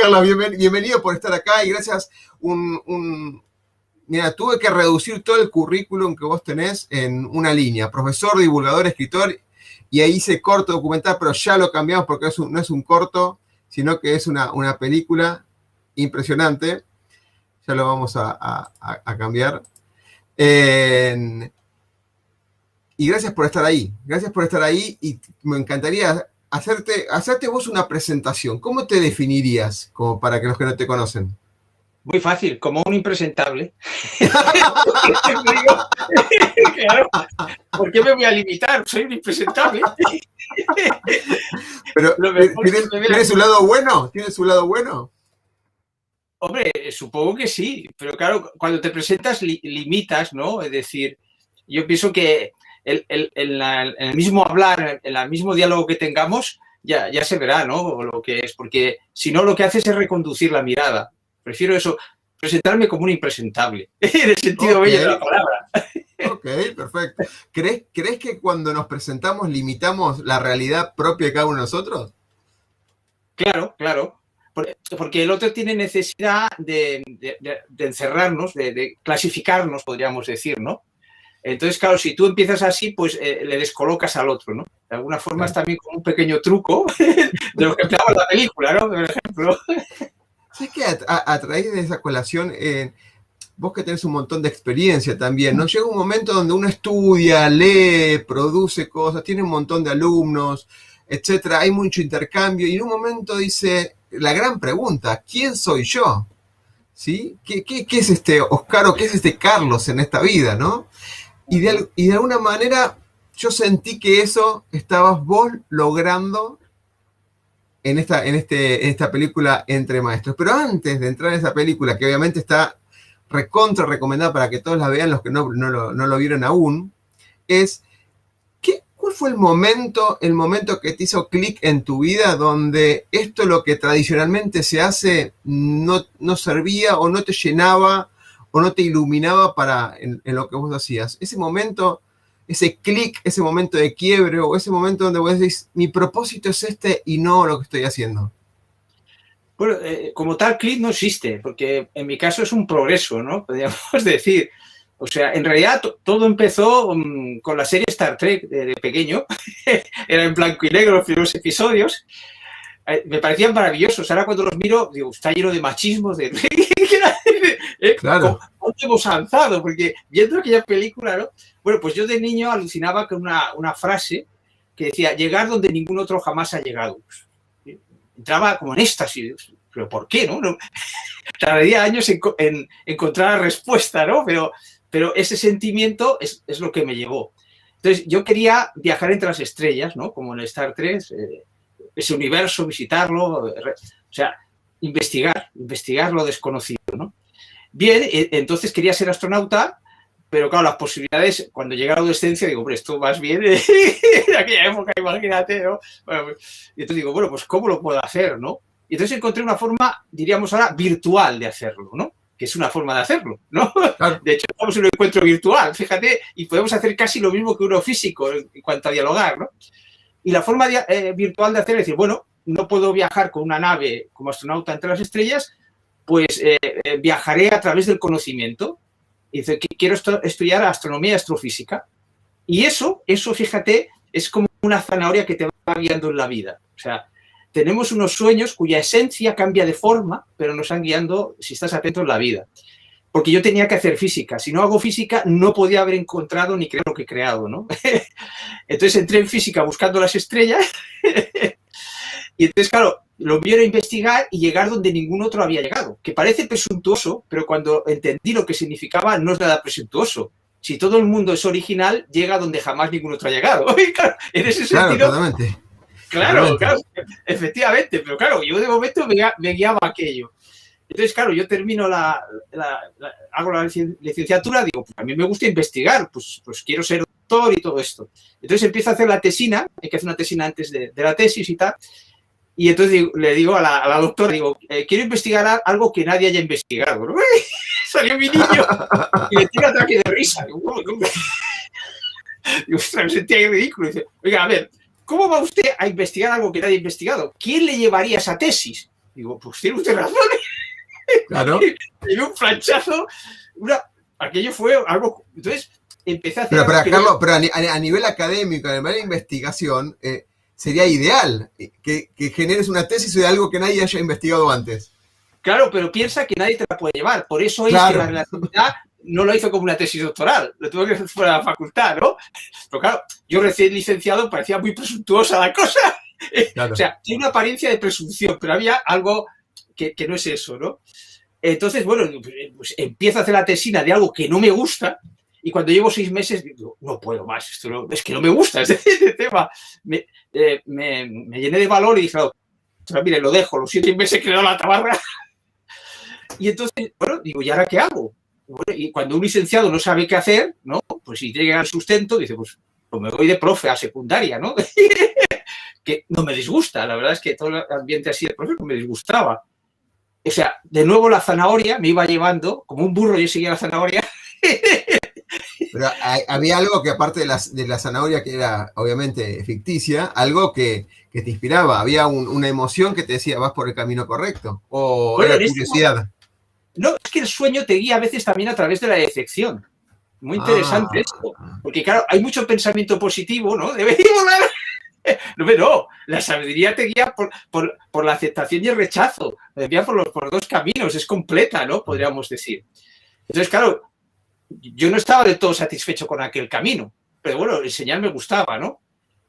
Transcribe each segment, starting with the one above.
Carla, bienvenido por estar acá y gracias. Mira, tuve que reducir todo el currículum que vos tenés en una línea. Profesor, divulgador, escritor, y ahí hice corto documental, pero ya lo cambiamos porque no es un corto, sino que es una película impresionante. Ya lo vamos a cambiar. Y gracias por estar ahí. Gracias por estar ahí y me encantaría hacerte vos una presentación. ¿Cómo te definirías como para que los que no te conocen? Muy fácil, como un impresentable. Claro, ¿por qué me voy a limitar? Soy un impresentable. Pero, ¿tiene su lado bueno? ¿Tiene su lado bueno? Hombre, supongo que sí, pero claro, cuando te presentas limitas, ¿no? Es decir, yo pienso que en el mismo hablar, en el mismo diálogo que tengamos, ya se verá, ¿no? Lo que es, porque si no, lo que haces es reconducir la mirada. Prefiero eso, presentarme como un impresentable, en el sentido bello de la palabra. Ok, perfecto. ¿Crees que cuando nos presentamos limitamos la realidad propia de cada uno de nosotros? Claro, claro. Porque el otro tiene necesidad de encerrarnos, de clasificarnos, podríamos decir, ¿no? Entonces, claro, si tú empiezas así, pues le descolocas al otro, ¿no? De alguna forma es también como un pequeño truco de lo que empleaba la película, ¿no? Por ejemplo. ¿Sabes que a través de esa colación, vos que tenés un montón de experiencia también, ¿no? Llega un momento donde uno estudia, lee, produce cosas, tiene un montón de alumnos, etcétera, hay mucho intercambio y en un momento dice la gran pregunta, ¿quién soy yo? ¿Sí? ¿Qué es este Oscar o qué es este Carlos en esta vida, no? Y de alguna manera yo sentí que eso estabas vos logrando en esta película Entre Maestros. Pero antes de entrar en esa película, que obviamente está recontra recomendada para que todos la vean, los que no lo vieron aún, es ¿cuál fue el momento que te hizo clic en tu vida donde esto lo que tradicionalmente se hace no servía o no te llenaba o no te iluminaba en lo que vos hacías? Ese momento, ese clic, ese momento de quiebre o ese momento donde vos decís, mi propósito es este y no lo que estoy haciendo. Bueno, como tal clic no existe, porque en mi caso es un progreso, ¿no? Podríamos decir. O sea, en realidad todo empezó con la serie Star Trek de pequeño. Era en blanco y negro los primeros episodios. Me parecían maravillosos. Ahora cuando los miro, digo, está lleno de machismos, Claro. ¿Cómo hemos avanzado? Porque viendo aquella película, ¿no? Bueno, pues yo de niño alucinaba con una frase que decía, llegar donde ningún otro jamás ha llegado. Entraba como en éxtasis. ¿Pero por qué, no? Tardaría años en encontrar la respuesta, ¿no? Pero ese sentimiento es lo que me llevó. Entonces, yo quería viajar entre las estrellas, ¿no? Como en Star Trek, ese universo, visitarlo, o sea, investigar lo desconocido, ¿no? Bien, entonces quería ser astronauta, pero claro, las posibilidades, cuando llegué a la adolescencia, digo, hombre, esto más bien en aquella época, imagínate, ¿no? Bueno, y entonces digo, bueno, pues ¿cómo lo puedo hacer, no? Y entonces encontré una forma, diríamos ahora, virtual de hacerlo, ¿no? Que es una forma de hacerlo, ¿no? Claro. De hecho, estamos en un encuentro virtual, fíjate, y podemos hacer casi lo mismo que uno físico en cuanto a dialogar, ¿no? Y la forma virtual de hacer es decir, bueno, no puedo viajar con una nave como astronauta entre las estrellas, pues viajaré a través del conocimiento. Y dice, quiero estudiar astronomía y astrofísica. Y eso, fíjate, es como una zanahoria que te va guiando en la vida. O sea, tenemos unos sueños cuya esencia cambia de forma, pero nos han guiando, si estás atento, en la vida. Porque yo tenía que hacer física. Si no hago física, no podía haber encontrado ni crear lo que he creado, ¿no? Entonces entré en física buscando las estrellas y entonces, claro, lo mío era investigar y llegar donde ningún otro había llegado. Que parece presuntuoso, pero cuando entendí lo que significaba, no es nada presuntuoso. Si todo el mundo es original, llega donde jamás ningún otro ha llegado. Claro, en ese sentido... Totalmente. Claro, efectivamente, pero claro, yo de momento me guiaba aquello. Entonces, claro, yo termino hago la licenciatura, digo, pues a mí me gusta investigar, pues quiero ser doctor y todo esto. Entonces empiezo a hacer la tesina, hay que hacer una tesina antes de la tesis y tal, y entonces le digo a la doctora, digo, quiero investigar algo que nadie haya investigado, ¿no? Salió mi niño y le tira ataque de risa. Digo, ostras, me sentía ridículo. Dice, oiga, a ver, ¿cómo va usted a investigar algo que nadie ha investigado? ¿Quién le llevaría esa tesis? Digo, pues tiene usted razón. Claro. Y un flanchazo, aquello fue algo... Entonces, empecé a hacer... Carlos, pero a nivel académico, a nivel de investigación, sería ideal que generes una tesis de algo que nadie haya investigado antes. Claro, pero piensa que nadie te la puede llevar. Por eso es que la relatividad no lo hizo como una tesis doctoral, lo tuve que hacer fuera de la facultad, ¿no? Pero claro, yo recién licenciado parecía muy presuntuosa la cosa. Claro. O sea, tiene una apariencia de presunción, pero había algo que no es eso, ¿no? Entonces, bueno, pues empiezo a hacer la tesina de algo que no me gusta y cuando llevo 6 meses digo, no puedo más, esto no, es que no me gusta este tema. Me llené de valor y dije, no, mire, lo dejo, los 7 meses que le doy la tabarra. Y entonces, bueno, digo, ¿y ahora qué hago? Bueno, y cuando un licenciado no sabe qué hacer, ¿no? Pues si llega al sustento, dice, pues me voy de profe a secundaria, ¿no? Que no me disgusta, la verdad es que todo el ambiente así de profe no me disgustaba. O sea, de nuevo la zanahoria me iba llevando, como un burro yo seguía la zanahoria. Pero había algo que aparte de la zanahoria, que era obviamente ficticia, algo que te inspiraba, había una emoción que te decía, vas por el camino correcto, o bueno, era curiosidad. No, es que el sueño te guía a veces también a través de la decepción. Muy interesante esto. Porque, claro, hay mucho pensamiento positivo, ¿no? Deberíamos no, la sabiduría te guía por la aceptación y el rechazo. Te guía por los 2 caminos, es completa, ¿no? Podríamos decir. Entonces, claro, yo no estaba del todo satisfecho con aquel camino, pero bueno, enseñar me gustaba, ¿no?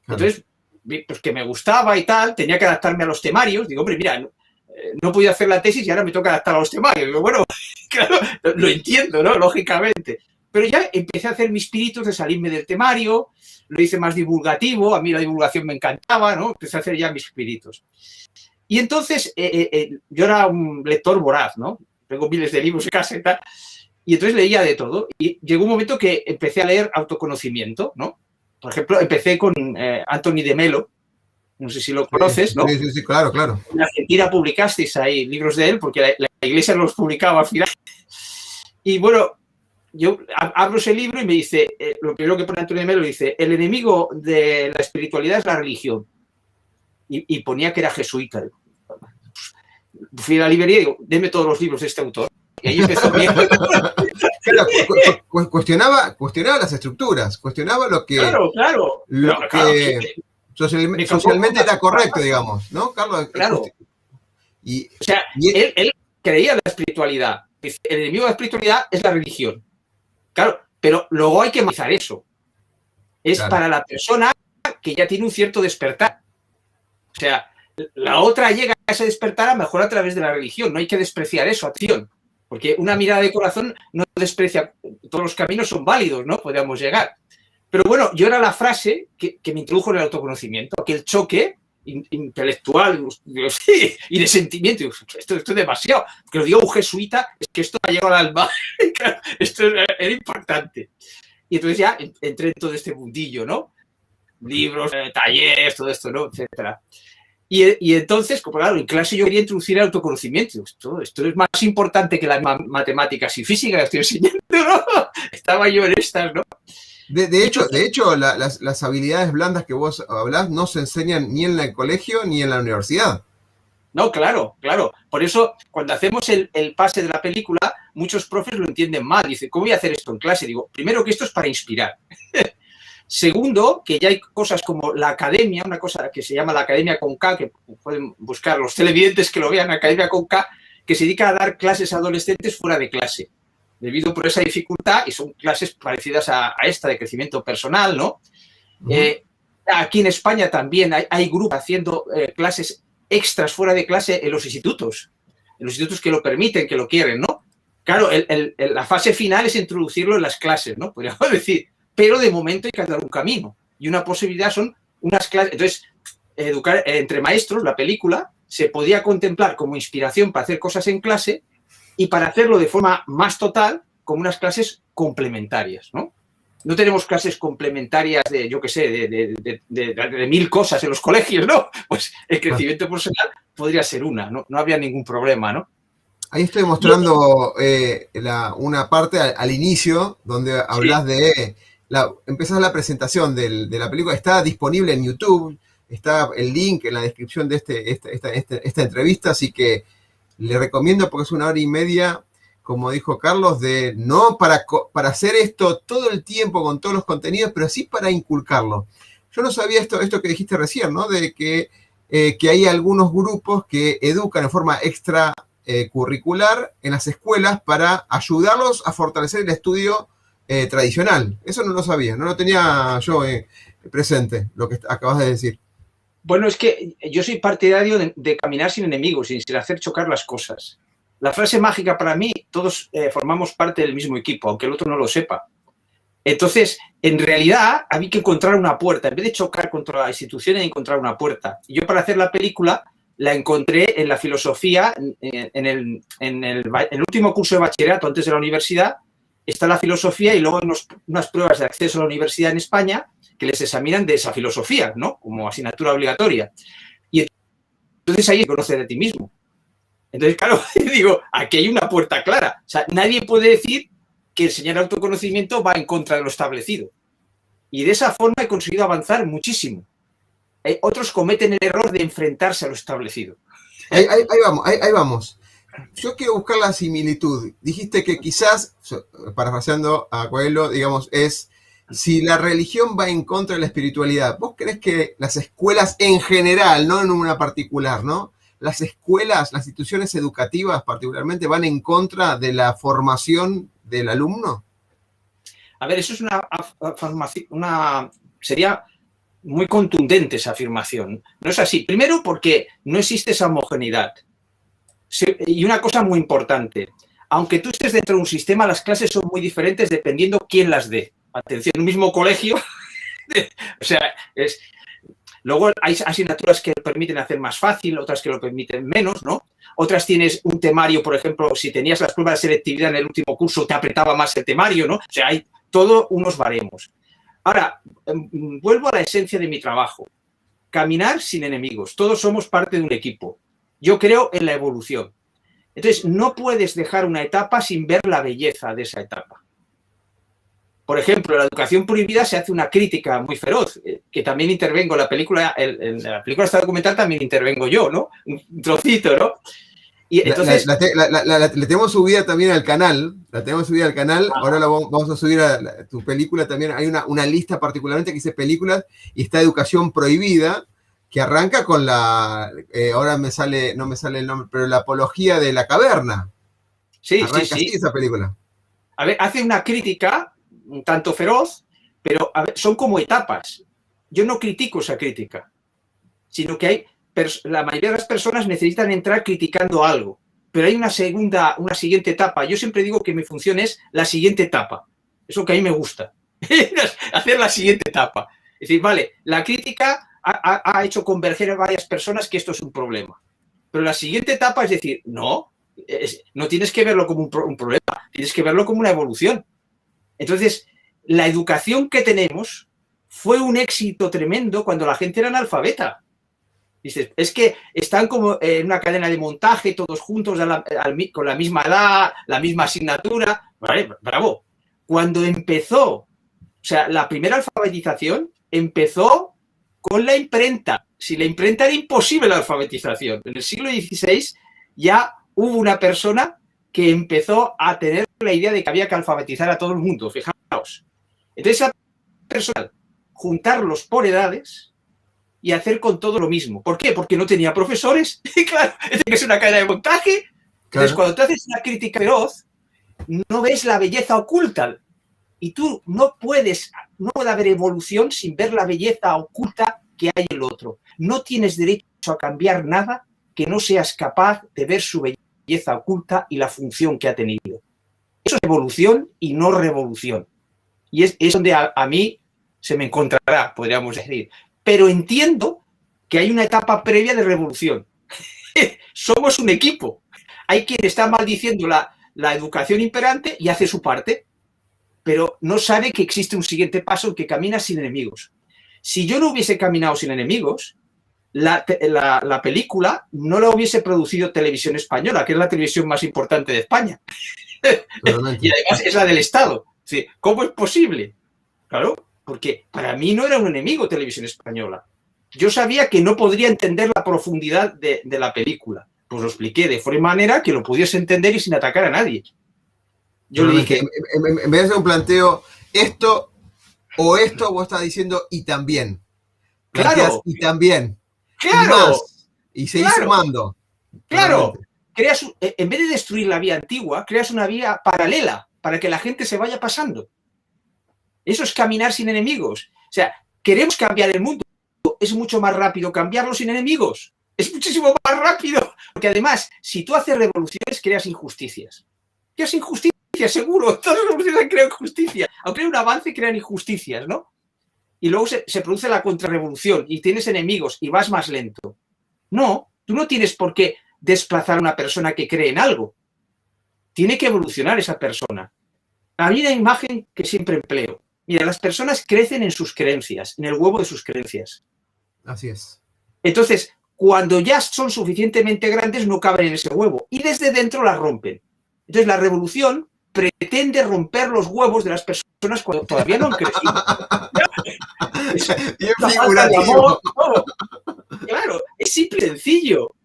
Entonces, pues que me gustaba y tal, tenía que adaptarme a los temarios. Digo, hombre, mira, no podía hacer la tesis y ahora me toca adaptar a los temarios. Digo, bueno, claro, lo entiendo, ¿no? Lógicamente. Pero ya empecé a hacer mis pinitos de salirme del temario, lo hice más divulgativo, a mí la divulgación me encantaba, ¿no? Empecé a hacer ya mis pinitos. Y entonces, yo era un lector voraz, ¿no? Tengo miles de libros en casa y tal, y entonces leía de todo. Y llegó un momento que empecé a leer autoconocimiento, ¿no? Por ejemplo, empecé con Anthony de Melo, no sé si lo conoces, ¿no? Sí, claro. En Argentina publicasteis ahí libros de él, porque la iglesia los publicaba al final. Y bueno, yo abro ese libro y me dice, lo primero que pone Antonio de Melo, dice, el enemigo de la espiritualidad es la religión. Y ponía que era jesuita. Fui a la librería y digo, deme todos los libros de este autor. Y ahí empezó bien. Claro, cuestionaba las estructuras, cuestionaba lo que... Claro. Socialmente era correcto, digamos, ¿no, Carlos? Claro. O sea, él creía en la espiritualidad. El enemigo de la espiritualidad es la religión. Claro, pero luego hay que matizar eso. Es para la persona que ya tiene un cierto despertar. O sea, la otra llega a ese despertar a mejor a través de la religión. No hay que despreciar eso, acción. Porque una mirada de corazón no desprecia. Todos los caminos son válidos, ¿no? Podríamos llegar. Pero bueno, yo era la frase que me introdujo en el autoconocimiento, aquel choque intelectual y de sentimiento. Esto es demasiado. Que lo diga un jesuita, es que esto ha llegado al alma. Esto era impactante. Y entonces ya entré en todo este mundillo, ¿no? Libros, talleres, todo esto, ¿no? Etcétera. Y entonces, como claro, en clase yo quería introducir el autoconocimiento. Esto es más importante que las matemáticas y física que estoy enseñando, ¿no? Estaba yo en estas, ¿no? De hecho las habilidades blandas que vos hablás no se enseñan ni en el colegio ni en la universidad. No, claro. Por eso, cuando hacemos el pase de la película, muchos profes lo entienden mal. Dicen, ¿cómo voy a hacer esto en clase? Digo, primero que esto es para inspirar. Segundo, que ya hay cosas como la academia, una cosa que se llama la academia con K, que pueden buscar los televidentes que lo vean, academia con K, que se dedica a dar clases a adolescentes fuera de clase. Debido por esa dificultad, y son clases parecidas a esta de crecimiento personal, ¿no? Aquí en España también hay grupos haciendo clases extras fuera de clase en los institutos que lo permiten, que lo quieren, ¿no? Claro, la fase final es introducirlo en las clases, ¿no? Podríamos decir, pero de momento hay que dar un camino. Y una posibilidad son unas clases. Entonces, educar entre maestros, la película, se podía contemplar como inspiración para hacer cosas en clase y para hacerlo de forma más total, como unas clases complementarias, ¿no? No tenemos clases complementarias de, yo qué sé, de 1000 cosas en los colegios, ¿no? Pues el crecimiento personal podría ser una, ¿no? No habría ningún problema, ¿no? Ahí estoy mostrando una parte al inicio donde hablas de... empezás la presentación de la película, está disponible en YouTube, está el link en la descripción de esta entrevista, así que le recomiendo porque es 1 hora y media, como dijo Carlos, de no para hacer esto todo el tiempo con todos los contenidos, pero sí para inculcarlo. Yo no sabía esto que dijiste recién, ¿no? De que hay algunos grupos que educan en forma extra curricular en las escuelas para ayudarlos a fortalecer el estudio tradicional. Eso no lo sabía, no lo tenía yo presente, lo que acabas de decir. Bueno, es que yo soy partidario de caminar sin enemigos, sin hacer chocar las cosas. La frase mágica para mí, todos formamos parte del mismo equipo, aunque el otro no lo sepa. Entonces, en realidad, había que encontrar una puerta. En vez de chocar contra la institución, hay que encontrar una puerta. Yo, para hacer la película, la encontré en la filosofía, en el último curso de bachillerato, antes de la universidad, está la filosofía y luego hay unas pruebas de acceso a la universidad en España que les examinan de esa filosofía, ¿no? Como asignatura obligatoria. Y entonces ahí conoces de ti mismo. Entonces, claro, digo, aquí hay una puerta clara. O sea, nadie puede decir que enseñar autoconocimiento va en contra de lo establecido. Y de esa forma he conseguido avanzar muchísimo. Otros cometen el error de enfrentarse a lo establecido. Ahí vamos. Yo quiero buscar la similitud. Dijiste que quizás, parafraseando a Coelho, digamos, es si la religión va en contra de la espiritualidad. ¿Vos crees que las escuelas en general, no en una particular, ¿no? Las escuelas, las instituciones educativas particularmente, van en contra de la formación del alumno? A ver, eso es sería muy contundente esa afirmación. No es así. Primero, porque no existe esa homogeneidad. Y una cosa muy importante, aunque tú estés dentro de un sistema, las clases son muy diferentes dependiendo quién las dé. Atención, un mismo colegio, o sea, luego hay asignaturas que lo permiten hacer más fácil, otras que lo permiten menos, ¿no? Otras tienes un temario, por ejemplo, si tenías las pruebas de selectividad en el último curso, te apretaba más el temario, ¿no? O sea, hay todo unos baremos. Ahora, vuelvo a la esencia de mi trabajo. Caminar sin enemigos. Todos somos parte de un equipo. Yo creo en la evolución. Entonces, no puedes dejar una etapa sin ver la belleza de esa etapa. Por ejemplo, en la educación prohibida se hace una crítica muy feroz, que también intervengo en la película, en la película esta documental también intervengo yo, ¿no? Un trocito, ¿no? Y entonces... La tenemos subida también al canal, ahora la vamos a subir a tu película también. Hay una lista particularmente que dice películas y está Educación Prohibida, que arranca con ahora no me sale el nombre, pero la apología de la caverna. Sí, arranca sí. Así esa película. A ver, hace una crítica un tanto feroz, pero a ver, son como etapas. Yo no critico esa crítica, sino que la mayoría de las personas necesitan entrar criticando algo, pero hay una siguiente etapa. Yo siempre digo que mi función es la siguiente etapa. Eso que a mí me gusta, hacer la siguiente etapa. Es decir, vale, la crítica ha hecho converger a varias personas que esto es un problema. Pero la siguiente etapa es decir, no tienes que verlo como un problema, tienes que verlo como una evolución. Entonces, la educación que tenemos fue un éxito tremendo cuando la gente era analfabeta. Dices, es que están como en una cadena de montaje, todos juntos, con la misma edad, la misma asignatura. Vale, bravo. Cuando empezó, o sea, la primera alfabetización empezó con la imprenta. Si la imprenta era imposible la alfabetización. En el siglo XVI ya hubo una persona que empezó a tener la idea de que había que alfabetizar a todo el mundo, fijaos. Entonces, esa persona, juntarlos por edades y hacer con todo lo mismo. ¿Por qué? Porque no tenía profesores. Claro, es una cadena de montaje. Entonces, cuando tú haces una crítica feroz, no ves la belleza oculta. Y tú no puede haber evolución sin ver la belleza oculta que hay en el otro. No tienes derecho a cambiar nada que no seas capaz de ver su belleza oculta y la función que ha tenido. Eso es evolución y no revolución. Y es donde a mí se me encontrará, podríamos decir. Pero entiendo que hay una etapa previa de revolución. Somos un equipo. Hay quien está maldiciendo la educación imperante y hace su parte, pero no sabe que existe un siguiente paso en que camina sin enemigos. Si yo no hubiese caminado sin enemigos, la película no la hubiese producido Televisión Española, que es la televisión más importante de España. Y además es la del Estado. ¿Sí? ¿Cómo es posible? Claro, porque para mí no era un enemigo Televisión Española. yo sabía que no podría entender la profundidad de la película. Pues lo expliqué de forma manera que lo pudiese entender y sin atacar a nadie. Yo le dije... En vez de hacer un planteo, esto o esto, vos estás diciendo y también. Claro. Y también. Claro. Y más. Y seguís sumando. Claro. Creas, en vez de destruir la vía antigua, creas una vía paralela para que la gente se vaya pasando. Eso es caminar sin enemigos. O sea, queremos cambiar el mundo. Es mucho más rápido cambiarlo sin enemigos. Es muchísimo más rápido. Porque además, si tú haces revoluciones, creas injusticias. Creas injusticias, seguro. Todas las revoluciones crean injusticias. Aunque hay un avance, crean injusticias, ¿no? Y luego se produce la contrarrevolución y tienes enemigos y vas más lento. No, tú no tienes por qué desplazar a una persona que cree en algo. Tiene que evolucionar esa persona. A mí una imagen que siempre empleo. Mira, las personas crecen en sus creencias, en el huevo de sus creencias. Así es. Entonces, cuando ya son suficientemente grandes, no caben en ese huevo. Y desde dentro las rompen. Entonces, la revolución pretende romper los huevos de las personas cuando todavía no han crecido. Bien figurativo. Claro, es simple y sencillo.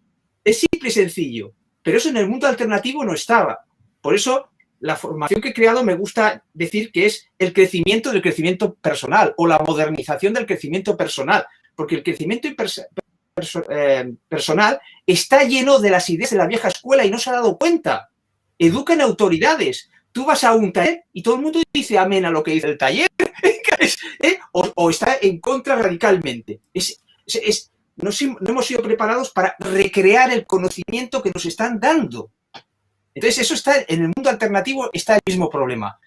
Es simple y sencillo. Pero eso en el mundo alternativo no estaba. Por eso, la formación que he creado me gusta decir que es el crecimiento del crecimiento personal o la modernización del crecimiento personal. Porque el crecimiento personal está lleno de las ideas de la vieja escuela y no se ha dado cuenta. Educan autoridades. Tú vas a un taller y todo el mundo dice amén a lo que dice el taller. O está en contra radicalmente. No hemos sido preparados para recrear el conocimiento que nos están dando. Entonces, eso está en el mundo alternativo, está el mismo problema.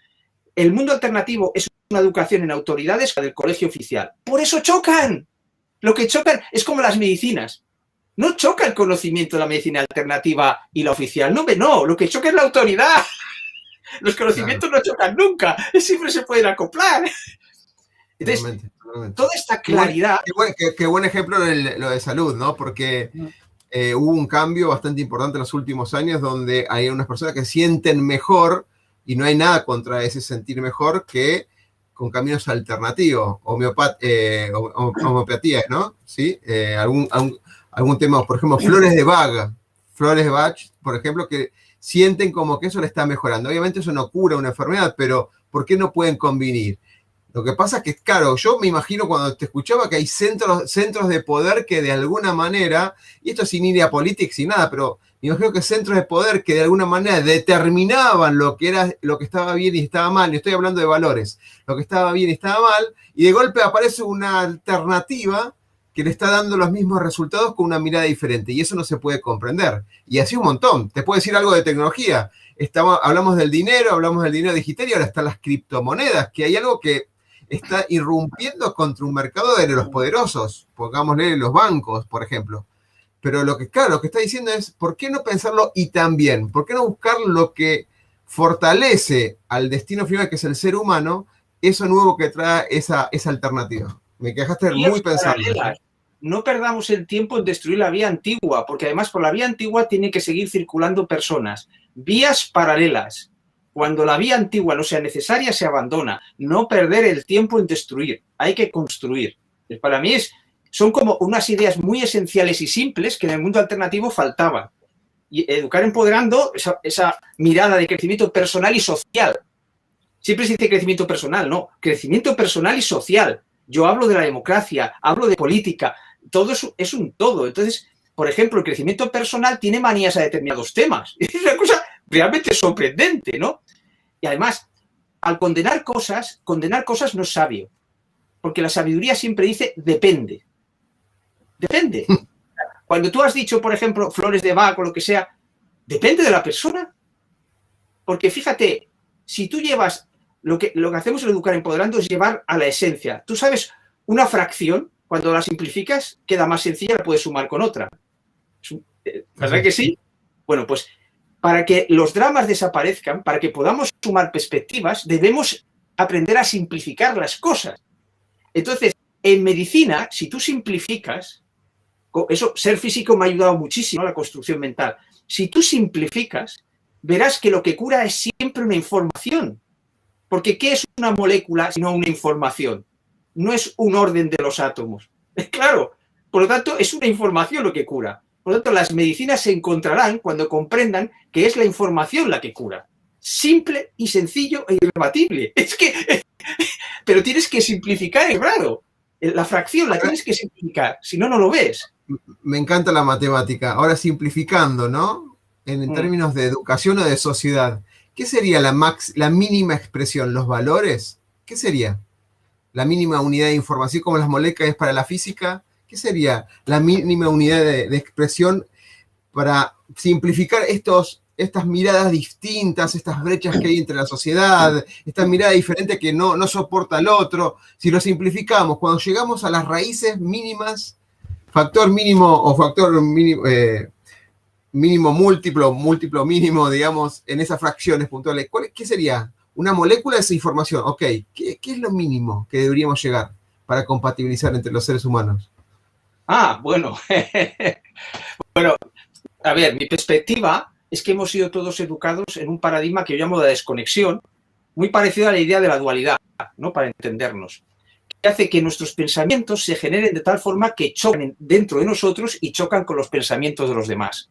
El mundo alternativo es una educación en autoridades del colegio oficial. Por eso chocan. Lo que chocan es como las medicinas. No choca el conocimiento de la medicina alternativa y la oficial. No, lo que choca es la autoridad. Los conocimientos no chocan nunca. Siempre se pueden acoplar. Entonces, toda esta claridad... Qué buen ejemplo lo de salud, ¿no? Porque hubo un cambio bastante importante en los últimos años donde hay unas personas que sienten mejor y no hay nada contra ese sentir mejor que con caminos alternativos, homeopatía, ¿no? ¿Sí? Algún tema, por ejemplo, flores de Bach, por ejemplo, que sienten como que eso le está mejorando. Obviamente eso no cura una enfermedad, pero ¿por qué no pueden convenir? Lo que pasa es que, claro, yo me imagino cuando te escuchaba que hay centros de poder que de alguna manera, y esto sin ir a política, sin nada, pero me imagino que centros de poder que de alguna manera determinaban lo que estaba bien y estaba mal, y estoy hablando de valores, lo que estaba bien y estaba mal, y de golpe aparece una alternativa que le está dando los mismos resultados con una mirada diferente, y eso no se puede comprender. Y así un montón. Te puedo decir algo de tecnología. Hablamos del dinero digital, y ahora están las criptomonedas, que hay algo que está irrumpiendo contra un mercado de los poderosos, pongámosle los bancos, por ejemplo. Pero lo que está diciendo es, ¿por qué no pensarlo y también? ¿Por qué no buscar lo que fortalece al destino final, que es el ser humano, eso nuevo que trae esa alternativa? Me dejaste muy pensando. No perdamos el tiempo en destruir la vía antigua, porque además por la vía antigua tienen que seguir circulando personas. Vías paralelas. Cuando la vía antigua no sea necesaria, se abandona. No perder el tiempo en destruir. Hay que construir. Para mí son como unas ideas muy esenciales y simples que en el mundo alternativo faltaban. Y educar empoderando esa mirada de crecimiento personal y social. Siempre se dice crecimiento personal, no. Crecimiento personal y social. Yo hablo de la democracia, hablo de política. Todo eso es un todo. Entonces, por ejemplo, el crecimiento personal tiene manías a determinados temas. Es una cosa realmente sorprendente, ¿no? Y además, al condenar cosas no es sabio. Porque la sabiduría siempre dice depende. Depende. Cuando tú has dicho, por ejemplo, flores de Bach o lo que sea, depende de la persona. Porque fíjate, si tú llevas, lo que hacemos en Educar Empoderando es llevar a la esencia. Tú sabes, una fracción, cuando la simplificas, queda más sencilla, la puedes sumar con otra. ¿Verdad que sí? Bueno, pues para que los dramas desaparezcan, para que podamos sumar perspectivas, debemos aprender a simplificar las cosas. Entonces, en medicina, si tú simplificas, eso, ser físico me ha ayudado muchísimo a la construcción mental. Si tú simplificas, verás que lo que cura es siempre una información. Porque ¿qué es una molécula sino una información? No es un orden de los átomos. Claro, Por lo tanto, es una información lo que cura. Por lo tanto, las medicinas se encontrarán cuando comprendan que es la información la que cura. Simple y sencillo e irrebatible. Es que, pero tienes que simplificar el grado. La fracción la tienes que simplificar, si no, no lo ves. Me encanta la matemática. Ahora simplificando, ¿no? En términos de educación o de sociedad, ¿qué sería la mínima expresión? ¿Los valores? ¿Qué sería? ¿La mínima unidad de información como las moléculas para la física? ¿Qué sería la mínima unidad de expresión para simplificar estas miradas distintas, estas brechas que hay entre la sociedad, esta mirada diferente que no soporta al otro? Si lo simplificamos, cuando llegamos a las raíces mínimas, factor mínimo o factor mínimo, mínimo múltiplo, múltiplo mínimo, digamos, en esas fracciones puntuales, ¿qué sería? Una molécula de esa información. Ok, ¿qué es lo mínimo que deberíamos llegar para compatibilizar entre los seres humanos? Bueno. Bueno, a ver, mi perspectiva es que hemos sido todos educados en un paradigma que yo llamo de desconexión, muy parecido a la idea de la dualidad, ¿no? Para entendernos, que hace que nuestros pensamientos se generen de tal forma que chocan dentro de nosotros y chocan con los pensamientos de los demás.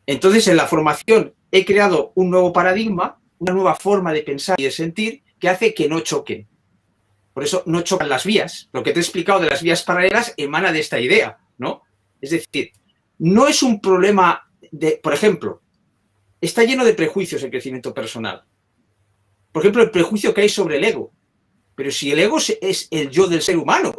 Entonces, en la formación he creado un nuevo paradigma, una nueva forma de pensar y de sentir que hace que no choquen. Por eso no chocan las vías. Lo que te he explicado de las vías paralelas emana de esta idea, ¿no? Es decir, no es un problema de, por ejemplo, está lleno de prejuicios el crecimiento personal. Por ejemplo, el prejuicio que hay sobre el ego. Pero si el ego es el yo del ser humano.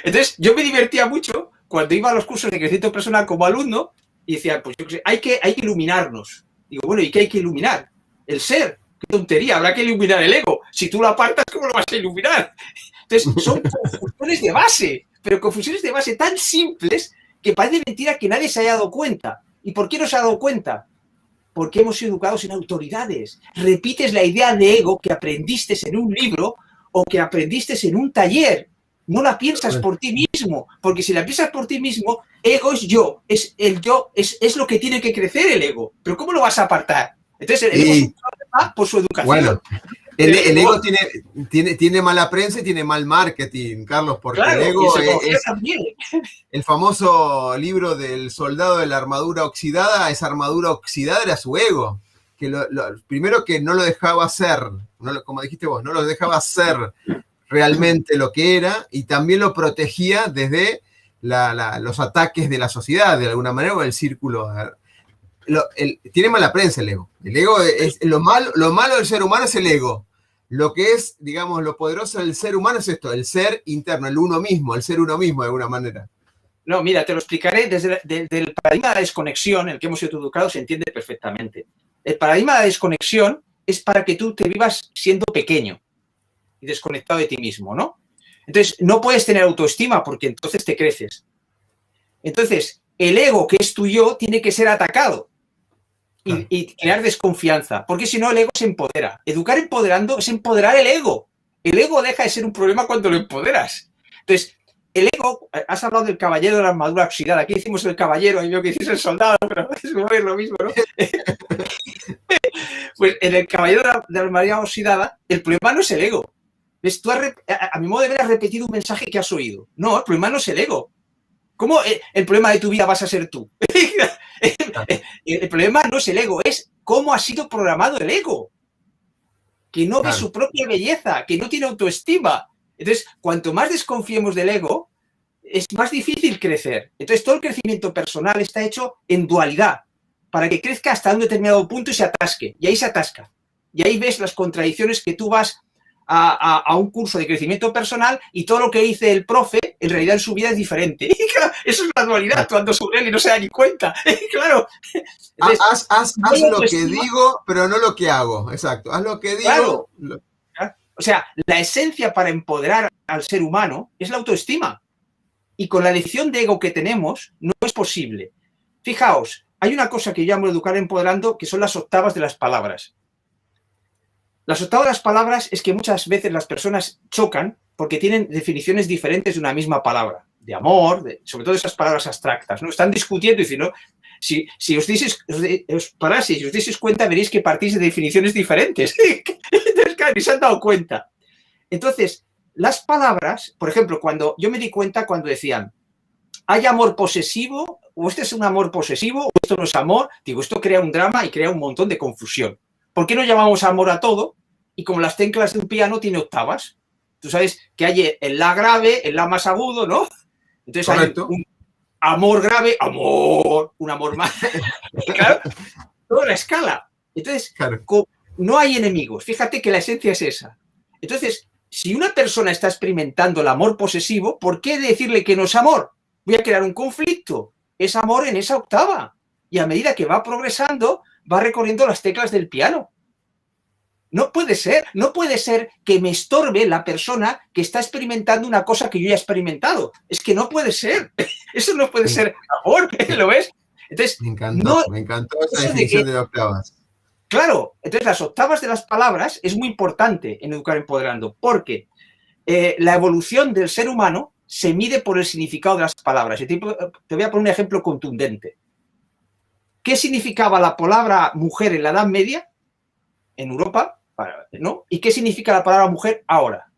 Entonces, yo me divertía mucho cuando iba a los cursos de crecimiento personal como alumno y decía, pues yo qué sé, hay que iluminarnos. Digo, bueno, ¿y qué hay que iluminar? El ser. Qué tontería, habrá que iluminar el ego. Si tú lo apartas, ¿cómo lo vas a iluminar? Entonces, son confusiones de base, pero confusiones de base tan simples que parece mentira que nadie se haya dado cuenta. ¿Y por qué no se ha dado cuenta? Porque hemos sido educados en autoridades. Repites la idea de ego que aprendiste en un libro o que aprendiste en un taller. No la piensas por ti mismo, porque si la piensas por ti mismo, ego es yo, es lo que tiene que crecer el ego. Pero ¿cómo lo vas a apartar? Entonces, el ego es un problema por su educación. Bueno, el ego tiene mala prensa y tiene mal marketing, Carlos, porque claro, el ego es el famoso libro del soldado de la armadura oxidada. Esa armadura oxidada era su ego, que primero que no lo dejaba ser, como dijiste vos, no lo dejaba ser realmente lo que era, y también lo protegía desde los ataques de la sociedad, de alguna manera, o del círculo. Tiene mala prensa el ego. El ego es lo malo del ser humano es el ego. Lo que es, digamos, lo poderoso del ser humano es esto, el ser interno, el uno mismo, el ser uno mismo de alguna manera. No, mira, te lo explicaré desde el paradigma de la desconexión, en el que hemos sido educados, se entiende perfectamente. El paradigma de la desconexión es para que tú te vivas siendo pequeño y desconectado de ti mismo, ¿no? Entonces, no puedes tener autoestima porque entonces te creces. Entonces, el ego que es tu yo tiene que ser atacado. Y crear desconfianza, porque si no el ego se empodera. Educar empoderando es empoderar el ego. El ego deja de ser un problema cuando lo empoderas. Entonces, el ego, has hablado del caballero de la armadura oxidada. Aquí decimos el caballero, y veo que dices el soldado, pero es lo mismo, ¿no? Pues en el caballero de la armadura oxidada, el problema no es el ego. ¿Ves? Tú a mi modo de ver has repetido un mensaje que has oído. No, el problema no es el ego. ¿Cómo el problema de tu vida vas a ser tú? El problema no es el ego, es cómo ha sido programado el ego. Que no ve su propia belleza, que no tiene autoestima. Entonces, cuanto más desconfiemos del ego, es más difícil crecer. Entonces, todo el crecimiento personal está hecho en dualidad, para que crezca hasta un determinado punto y se atasque. Y ahí se atasca. Y ahí ves las contradicciones que tú vas a un curso de crecimiento personal y todo lo que dice el profe, en realidad en su vida es diferente. Eso es la dualidad, actuando sobre él y no se da ni cuenta. Claro. Entonces, haz lo que digo, pero no lo que hago. Exacto. Haz lo que digo. Claro. O sea, la esencia para empoderar al ser humano es la autoestima. Y con la decisión de ego que tenemos, no es posible. Fijaos, hay una cosa que yo llamo educar empoderando, que son las octavas de las palabras. Las octavas de las palabras es que muchas veces las personas chocan porque tienen definiciones diferentes de una misma palabra. De amor, sobre todo esas palabras abstractas, ¿no? Están discutiendo y dicen, ¿no? Si os deis cuenta, veréis que partís de definiciones diferentes. Entonces, claro, ni se han dado cuenta. Entonces, las palabras, por ejemplo, cuando yo me di cuenta cuando decían, ¿hay amor posesivo? ¿O este es un amor posesivo? ¿O esto no es amor? Digo, esto crea un drama y crea un montón de confusión. ¿Por qué no llamamos amor a todo? Y como las teclas de un piano tiene octavas. Tú sabes que hay el la grave, el la más agudo, ¿no? Entonces Correcto. hay un amor grave, amor, un amor más. Claro, toda la escala. Entonces, Claro. no hay enemigos. Fíjate que la esencia es esa. Entonces, si una persona está experimentando el amor posesivo, ¿por qué decirle que no es amor? Voy a crear un conflicto. Es amor en esa octava. Y a medida que va progresando, va recorriendo las teclas del piano. No puede ser que me estorbe la persona que está experimentando una cosa que yo ya he experimentado. Es que no puede ser. Eso no puede ser amor, ¿lo ves? Entonces, me encantó esa definición de octavas. Claro, entonces las octavas de las palabras es muy importante en Educar Empoderando, porque la evolución del ser humano se mide por el significado de las palabras. Y te voy a poner un ejemplo contundente. ¿Qué significaba la palabra mujer en la Edad Media, en Europa, ¿no? ¿Y qué significa la palabra mujer ahora?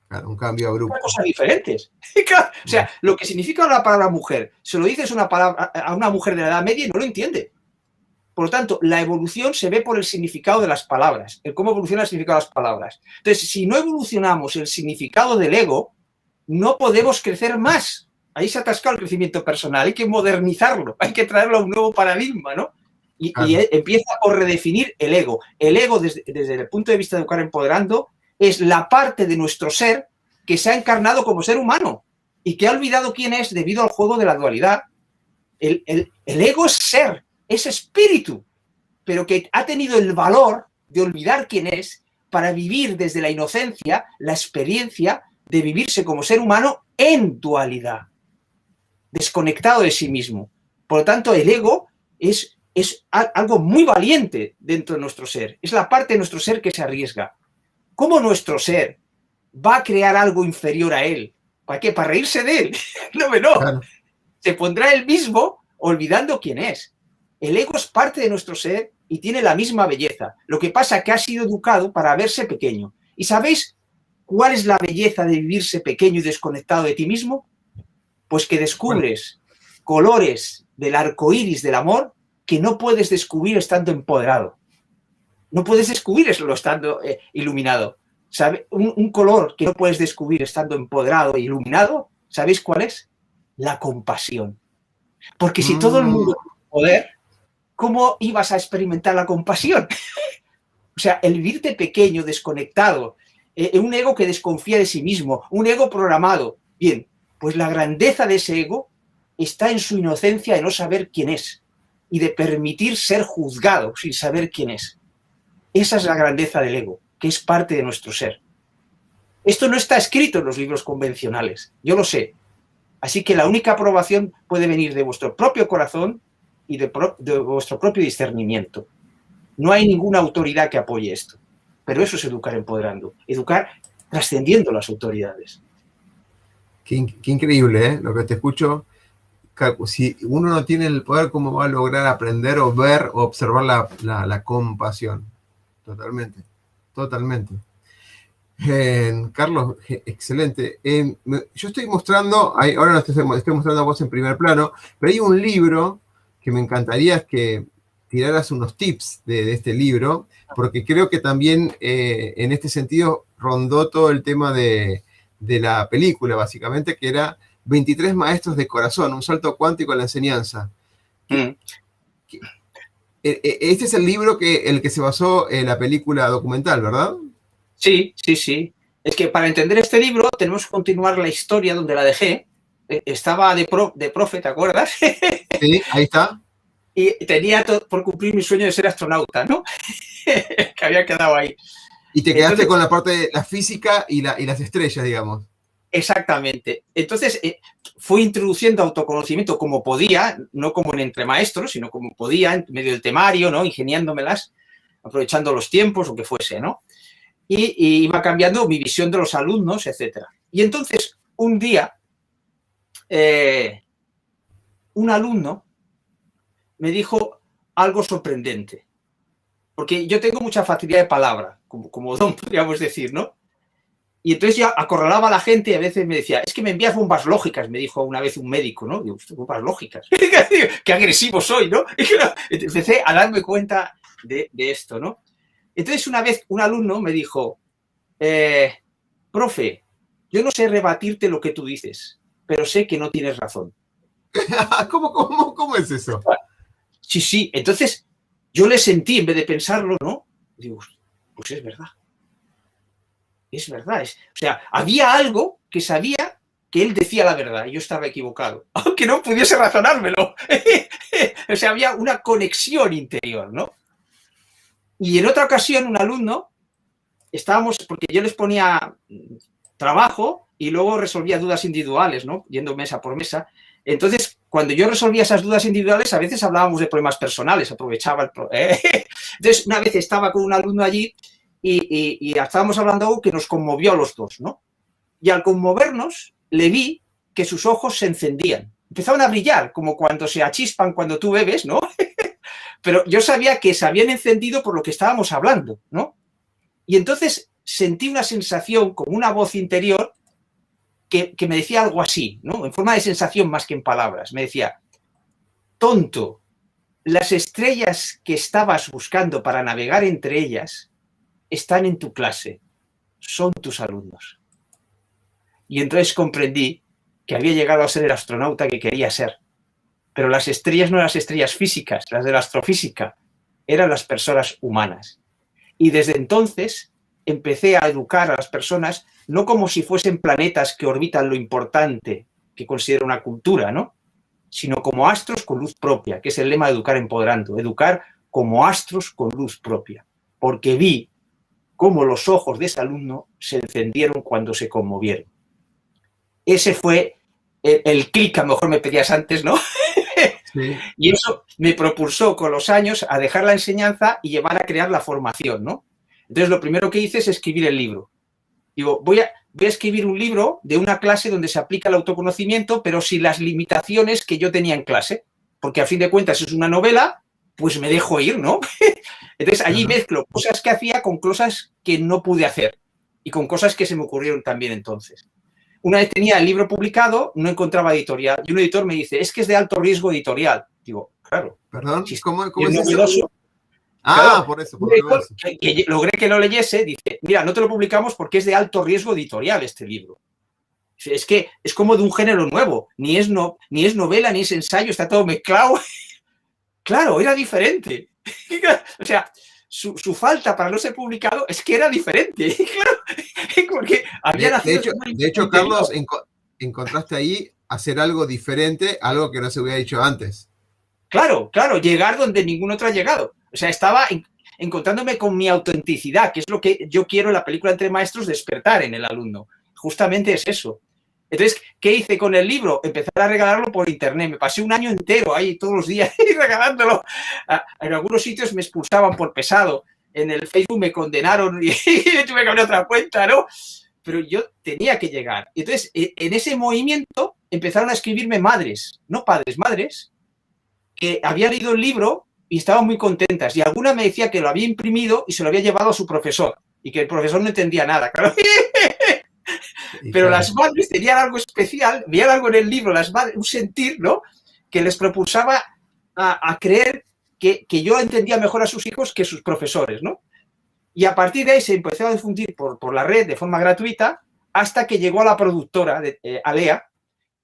Claro, un cambio abrupto. Son cosas diferentes. O sea, lo que significa la palabra mujer, se lo dices a una mujer de la Edad Media y no lo entiende. Por lo tanto, la evolución se ve por el significado de las palabras, el cómo evoluciona el significado de las palabras. Entonces, si no evolucionamos el significado del ego, no podemos crecer más. Ahí se ha atascado el crecimiento personal, hay que modernizarlo, hay que traerlo a un nuevo paradigma, ¿no? Y empieza por redefinir el ego. El ego, desde el punto de vista de Educar Empoderando, es la parte de nuestro ser que se ha encarnado como ser humano y que ha olvidado quién es debido al juego de la dualidad. El ego es ser, es espíritu, pero que ha tenido el valor de olvidar quién es para vivir desde la inocencia la experiencia de vivirse como ser humano en dualidad, desconectado de sí mismo. Por lo tanto, el ego es algo muy valiente dentro de nuestro ser. Es la parte de nuestro ser que se arriesga. ¿Cómo nuestro ser va a crear algo inferior a él? ¿Para qué? ¿Para reírse de él? No. Claro. Se pondrá él mismo olvidando quién es. El ego es parte de nuestro ser y tiene la misma belleza. Lo que pasa es que ha sido educado para verse pequeño. ¿Y sabéis cuál es la belleza de vivirse pequeño y desconectado de ti mismo? Pues que descubres colores del arco iris del amor que no puedes descubrir estando empoderado. No puedes descubrirlo estando iluminado. ¿Sabe? Un color que no puedes descubrir estando empoderado e iluminado, ¿sabéis cuál es? La compasión. Porque si todo el mundo tiene poder, ¿cómo ibas a experimentar la compasión? O sea, el vivirte pequeño, desconectado, un ego que desconfía de sí mismo, un ego programado. Bien, pues la grandeza de ese ego está en su inocencia de no saber quién es y de permitir ser juzgado sin saber quién es. Esa es la grandeza del ego, que es parte de nuestro ser. Esto no está escrito en los libros convencionales, yo lo sé. Así que la única aprobación puede venir de vuestro propio corazón y de vuestro propio discernimiento. No hay ninguna autoridad que apoye esto. Pero eso es educar empoderando. Educar trascendiendo las autoridades. Qué increíble, ¿eh? Lo que te escucho. Si uno no tiene el poder, ¿cómo va a lograr aprender o ver o observar la compasión? Totalmente. Carlos, excelente. Yo estoy mostrando, ahora no estoy mostrando a vos en primer plano, pero hay un libro que me encantaría que tiraras unos tips de este libro, porque creo que también en este sentido rondó todo el tema de la película, básicamente, que era 23 maestros de corazón, un salto cuántico a la enseñanza. Este es el libro el que se basó en la película documental, ¿verdad? Sí. Es que para entender este libro tenemos que continuar la historia donde la dejé. Estaba de profe, ¿te acuerdas? Sí, ahí está. Y tenía por cumplir mi sueño de ser astronauta, ¿no? Que había quedado ahí. Y te quedaste con la parte de la física y las estrellas, digamos. Exactamente. Entonces, fui introduciendo autoconocimiento como podía, no como en Entre Maestros, sino como podía, en medio del temario, ¿no? Ingeniándomelas, aprovechando los tiempos, o que fuese, ¿no? Y iba cambiando mi visión de los alumnos, etc. Y entonces, un día, un alumno me dijo algo sorprendente. Porque yo tengo mucha facilidad de palabra, como don, podríamos decir, ¿no? Y entonces yo acorralaba a la gente y a veces me decía, es que me envías bombas lógicas, me dijo una vez un médico, ¿no? Digo, bombas lógicas. Qué agresivo soy, ¿no? Empecé a darme cuenta de esto, ¿no? Entonces una vez un alumno me dijo, profe, yo no sé rebatirte lo que tú dices, pero sé que no tienes razón. ¿Cómo es eso? Sí, sí. Entonces yo le sentí, en vez de pensarlo, ¿no? Digo, pues es verdad. Es verdad. O sea, había algo que sabía que él decía la verdad y yo estaba equivocado, aunque no pudiese razonármelo. O sea, había una conexión interior, ¿no? Y en otra ocasión, un alumno, estábamos, porque yo les ponía trabajo y luego resolvía dudas individuales, ¿no? Yendo mesa por mesa. Entonces, cuando yo resolvía esas dudas individuales, a veces hablábamos de problemas personales, aprovechaba Entonces, una vez estaba con un alumno allí y estábamos hablando de algo que nos conmovió a los dos, ¿no? Y al conmovernos, le vi que sus ojos se encendían. Empezaban a brillar, como cuando se achispan cuando tú bebes, ¿no? Pero yo sabía que se habían encendido por lo que estábamos hablando, ¿no? Y entonces sentí una sensación, como una voz interior, que me decía algo así, ¿no? En forma de sensación más que en palabras. Me decía, tonto, las estrellas que estabas buscando para navegar entre ellas están en tu clase, son tus alumnos. Y entonces comprendí que había llegado a ser el astronauta que quería ser. Pero las estrellas no eran las estrellas físicas, las de la astrofísica, eran las personas humanas. Y desde entonces empecé a educar a las personas no como si fuesen planetas que orbitan lo importante que considera una cultura, ¿no? Sino como astros con luz propia, que es el lema de Educar Empoderando, educar como astros con luz propia. Porque vi cómo los ojos de ese alumno se encendieron cuando se conmovieron. Ese fue el clic que a lo mejor me pedías antes, ¿no? Sí. Y eso me propulsó con los años a dejar la enseñanza y llevar a crear la formación, ¿no? Entonces, lo primero que hice es escribir el libro. Digo, voy a escribir un libro de una clase donde se aplica el autoconocimiento, pero sin las limitaciones que yo tenía en clase. Porque, a fin de cuentas, es una novela, pues me dejo ir, ¿no? Entonces, allí mezclo cosas que hacía con cosas que no pude hacer y con cosas que se me ocurrieron también entonces. Una vez tenía el libro publicado, no encontraba editorial. Y un editor me dice, es que es de alto riesgo editorial. Digo, claro. ¿Perdón? Si ¿Cómo es es novedoso, eso? Ah, claro, por eso. Que logré que lo leyese, dice, mira, no te lo publicamos porque es de alto riesgo editorial este libro. Es que es como de un género nuevo. Ni es novela, ni es ensayo, está todo mezclado. Claro, era diferente. O sea, su falta para no ser publicado es que era diferente. Claro, porque había nacido de hecho, Carlos, encontraste ahí hacer algo diferente, algo que no se hubiera dicho antes. Claro, llegar donde ningún otro ha llegado. O sea, estaba encontrándome con mi autenticidad, que es lo que yo quiero en la película Entre Maestros despertar en el alumno. Justamente es eso. Entonces, ¿qué hice con el libro? Empezar a regalarlo por internet. Me pasé un año entero ahí todos los días regalándolo. En algunos sitios me expulsaban por pesado. En el Facebook me condenaron y tuve que abrir otra cuenta, ¿no? Pero yo tenía que llegar. Entonces, en ese movimiento empezaron a escribirme madres, no padres, madres, que habían leído el libro y estaban muy contentas. Y alguna me decía que lo había imprimido y se lo había llevado a su profesor. Y que el profesor no entendía nada, claro. Pero las madres tenían algo especial, veían algo en el libro, las madres, un sentir, ¿no? Que les propulsaba a creer que yo entendía mejor a sus hijos que sus profesores, ¿no? Y a partir de ahí se empezó a difundir por la red de forma gratuita hasta que llegó a la productora, Alea,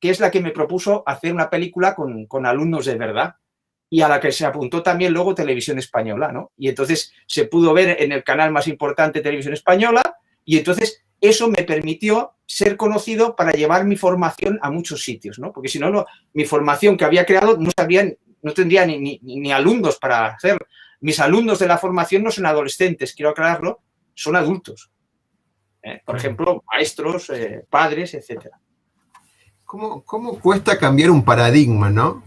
que es la que me propuso hacer una película con alumnos de verdad y a la que se apuntó también luego Televisión Española, ¿no? Y entonces se pudo ver en el canal más importante Televisión Española y entonces eso me permitió ser conocido para llevar mi formación a muchos sitios, ¿no? Porque si no, mi formación que había creado no tendría ni alumnos para hacerlo. Mis alumnos de la formación no son adolescentes, quiero aclararlo, son adultos. Por ejemplo, maestros, padres, etcétera. ¿Cómo cuesta cambiar un paradigma, no?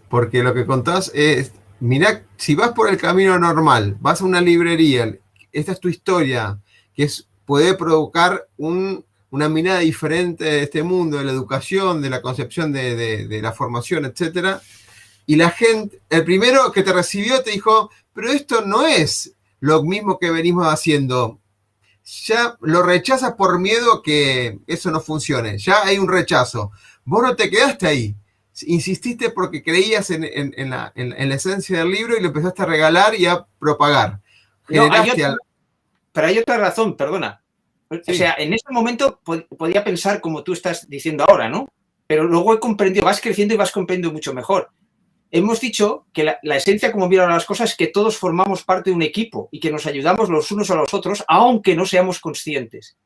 Porque lo que contás es, mirá, si vas por el camino normal, vas a una librería, esta es tu historia, que puede provocar una mirada diferente de este mundo, de la educación, de la concepción de la formación, etcétera. Y la gente, el primero que te recibió te dijo, pero esto no es lo mismo que venimos haciendo. ya lo rechazas por miedo a que eso no funcione. Ya hay un rechazo. Vos no te quedaste ahí. Insististe porque creías en la esencia del libro y lo empezaste a regalar y a propagar. No, pero hay otra razón, perdona. Sí. O sea, en ese momento podía pensar como tú estás diciendo ahora, ¿no? Pero luego he comprendido, vas creciendo y vas comprendiendo mucho mejor. Hemos dicho que la esencia, como miran las cosas, es que todos formamos parte de un equipo y que nos ayudamos los unos a los otros, aunque no seamos conscientes.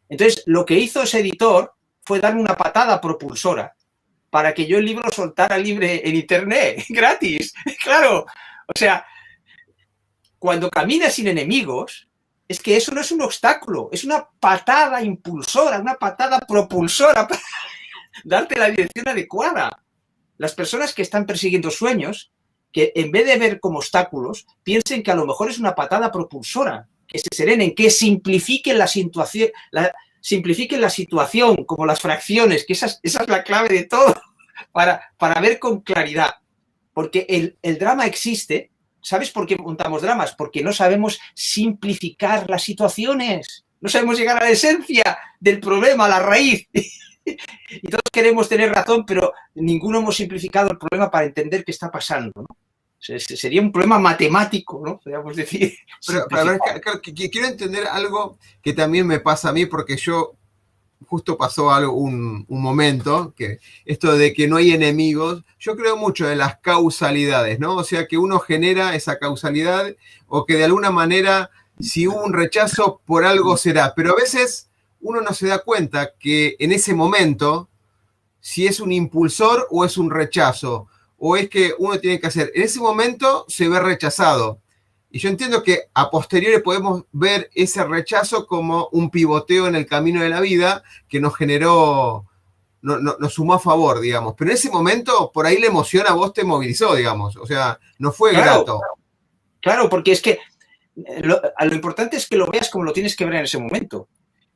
Entonces, lo que hizo ese editor fue darme una patada propulsora para que yo el libro soltara libre en internet, gratis. Claro, o sea, cuando caminas sin enemigos, es que eso no es un obstáculo, es una patada impulsora, una patada propulsora para darte la dirección adecuada. Las personas que están persiguiendo sueños, que en vez de ver como obstáculos, piensen que a lo mejor es una patada propulsora, que se serenen, que simplifiquen la situación, como las fracciones, que esa es la clave de todo, para ver con claridad. Porque el drama existe. ¿Sabes por qué montamos dramas? Porque no sabemos simplificar las situaciones, no sabemos llegar a la esencia del problema, a la raíz. Y todos queremos tener razón, pero ninguno hemos simplificado el problema para entender qué está pasando, ¿no? Sería un problema matemático, ¿no? Podríamos decir. Pero a ver, quiero entender algo que también me pasa a mí, porque yo justo pasó algo, un momento, que esto de que no hay enemigos, yo creo mucho en las causalidades, ¿no? O sea, que uno genera esa causalidad o que de alguna manera, si hubo un rechazo, por algo será. Pero a veces uno no se da cuenta que en ese momento, si es un impulsor o es un rechazo, o es que uno tiene que hacer, en ese momento se ve rechazado. Y yo entiendo que a posteriori podemos ver ese rechazo como un pivoteo en el camino de la vida que nos generó, nos sumó a favor, digamos. Pero en ese momento, por ahí la emoción a vos te movilizó, digamos. O sea, no fue grato. Claro, porque es que lo importante es que lo veas como lo tienes que ver en ese momento.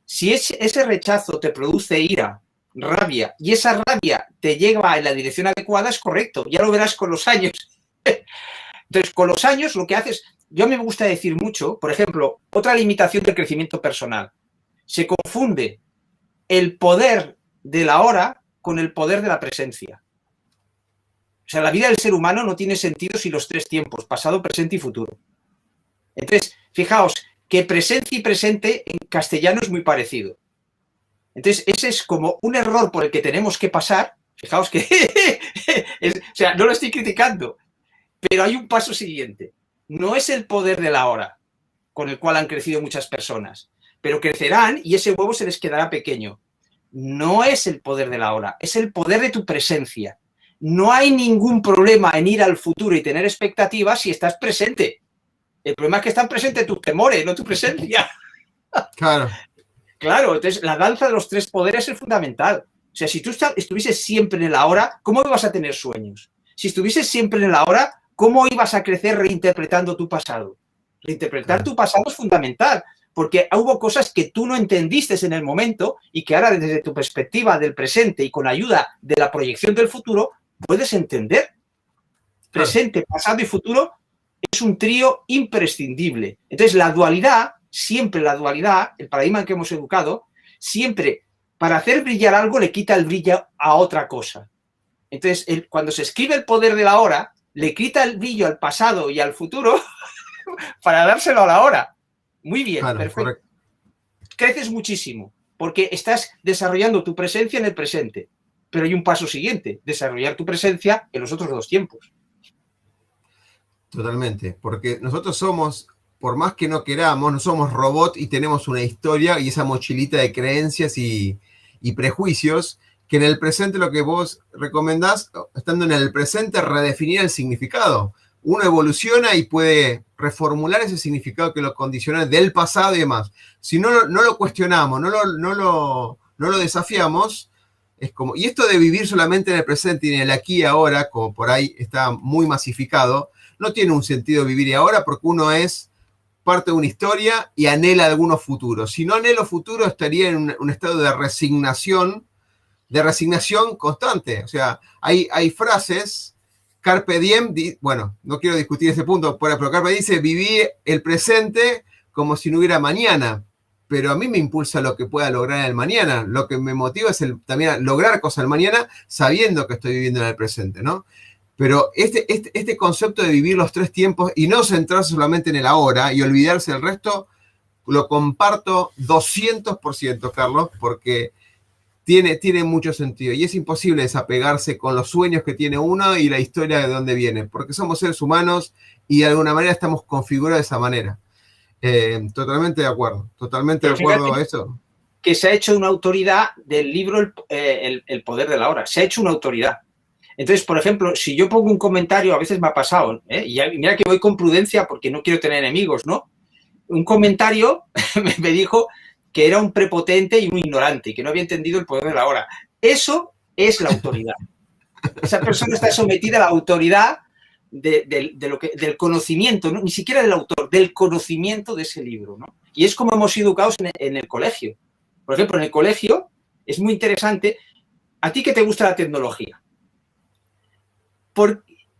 Si ese rechazo te produce ira, rabia, y esa rabia te lleva en la dirección adecuada, es correcto. Ya lo verás con los años. Entonces, con los años lo que haces... Yo me gusta decir mucho, por ejemplo, otra limitación del crecimiento personal. Se confunde el poder de la hora con el poder de la presencia. O sea, la vida del ser humano no tiene sentido sin los tres tiempos, pasado, presente y futuro. Entonces, fijaos que presencia y presente en castellano es muy parecido. Entonces, ese es como un error por el que tenemos que pasar. Fijaos que... o sea, no lo estoy criticando, pero hay un paso siguiente. No es el poder de la hora con el cual han crecido muchas personas, pero crecerán y ese huevo se les quedará pequeño. No es el poder de la hora, es el poder de tu presencia. No hay ningún problema en ir al futuro y tener expectativas si estás presente. El problema es que están presentes tus temores, no tu presencia. Claro. Claro, entonces la danza de los tres poderes es fundamental. O sea, si tú estuvieses siempre en la hora, ¿cómo ibas a tener sueños? Si estuvieses siempre en la hora, ¿cómo ibas a crecer reinterpretando tu pasado? Reinterpretar tu pasado es fundamental, porque hubo cosas que tú no entendiste en el momento y que ahora desde tu perspectiva del presente y con ayuda de la proyección del futuro puedes entender. Presente, pasado y futuro es un trío imprescindible. Entonces la dualidad, siempre la dualidad, el paradigma en que hemos educado, siempre para hacer brillar algo le quita el brillo a otra cosa. Entonces cuando se escribe el poder de la hora, le quita el brillo al pasado y al futuro para dárselo a la hora. Muy bien, claro, perfecto. Correcto. Creces muchísimo porque estás desarrollando tu presencia en el presente. Pero hay un paso siguiente, desarrollar tu presencia en los otros dos tiempos. Totalmente, porque nosotros somos, por más que no queramos, no somos robots y tenemos una historia y esa mochilita de creencias y prejuicios que en el presente lo que vos recomendás, estando en el presente, redefinir el significado. Uno evoluciona y puede reformular ese significado que lo condiciona del pasado y demás. Si no lo cuestionamos, no lo desafiamos, es como... Y esto de vivir solamente en el presente y en el aquí y ahora, como por ahí está muy masificado, no tiene un sentido vivir y ahora porque uno es parte de una historia y anhela algunos futuros. Si no anhelo futuro, estaría en un estado de resignación constante. O sea, hay frases, Carpe Diem, bueno, no quiero discutir ese punto, pero Carpe dice, viví el presente como si no hubiera mañana. pero a mí me impulsa lo que pueda lograr en el mañana. Lo que me motiva es también lograr cosas en el mañana sabiendo que estoy viviendo en el presente, ¿no? Pero este concepto de vivir los 3 tiempos y no centrarse solamente en el ahora y olvidarse del resto, lo comparto 200%, Carlos, porque tiene mucho sentido. Y es imposible desapegarse con los sueños que tiene uno y la historia de dónde viene, porque somos seres humanos y de alguna manera estamos configurados de esa manera. Totalmente de acuerdo a eso. Que se ha hecho una autoridad del libro El poder de la hora. Se ha hecho una autoridad. Entonces, por ejemplo, si yo pongo un comentario, a veces me ha pasado, y mira que voy con prudencia porque no quiero tener enemigos, ¿no? Un comentario me dijo que era un prepotente y un ignorante, que no había entendido el poder de la hora. Eso es la autoridad. Esa persona está sometida a la autoridad del conocimiento, ¿no? Ni siquiera del autor, del conocimiento de ese libro, ¿no? Y es como hemos sido educados en el colegio. Por ejemplo, en el colegio es muy interesante. ¿A ti que te gusta la tecnología?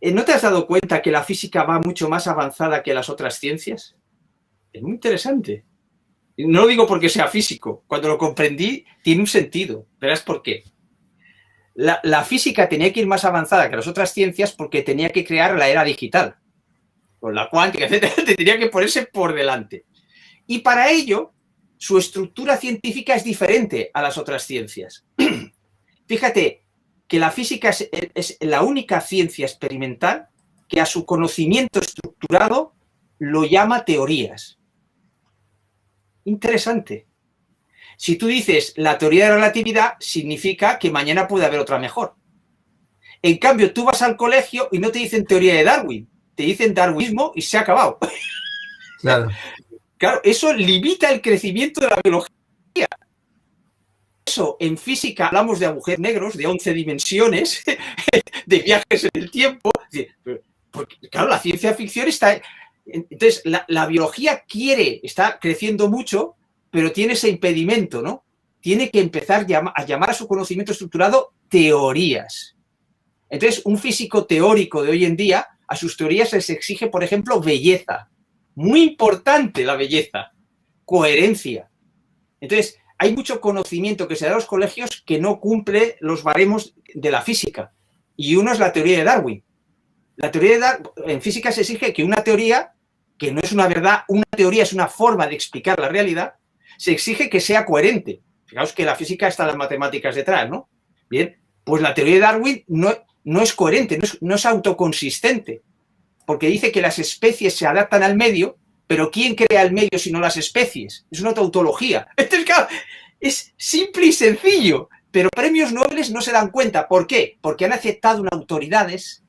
¿No te has dado cuenta que la física va mucho más avanzada que las otras ciencias? Es muy interesante. No lo digo porque sea físico. Cuando lo comprendí, tiene un sentido. Verás por qué. La física tenía que ir más avanzada que las otras ciencias porque tenía que crear la era digital. Con la cuántica, etc. Tenía que ponerse por delante. Y para ello, su estructura científica es diferente a las otras ciencias. Fíjate que la física es la única ciencia experimental que a su conocimiento estructurado lo llama teorías. Interesante. Si tú dices la teoría de la relatividad, significa que mañana puede haber otra mejor. En cambio, tú vas al colegio y no te dicen teoría de Darwin, te dicen darwinismo y se ha acabado. Claro. Claro, eso limita el crecimiento de la biología. Eso, en física hablamos de agujeros negros de 11 dimensiones, de viajes en el tiempo. Porque, claro, la ciencia ficción está... Entonces, la biología está creciendo mucho, pero tiene ese impedimento, ¿no? Tiene que empezar a llamar a su conocimiento estructurado teorías. Entonces, un físico teórico de hoy en día, a sus teorías les exige, por ejemplo, belleza. Muy importante la belleza. Coherencia. Entonces, hay mucho conocimiento que se da a los colegios que no cumple los baremos de la física. Y uno es la teoría de Darwin. La teoría de Darwin, en física se exige que una teoría, que no es una verdad, una teoría es una forma de explicar la realidad, se exige que sea coherente. Fijaos que la física está en las matemáticas detrás, ¿no? Bien, pues la teoría de Darwin no es coherente, no es autoconsistente, porque dice que las especies se adaptan al medio, pero ¿quién crea el medio si no las especies? Es una tautología. Entonces, claro, es simple y sencillo, pero premios Nobel no se dan cuenta. ¿Por qué? Porque han aceptado en autoridades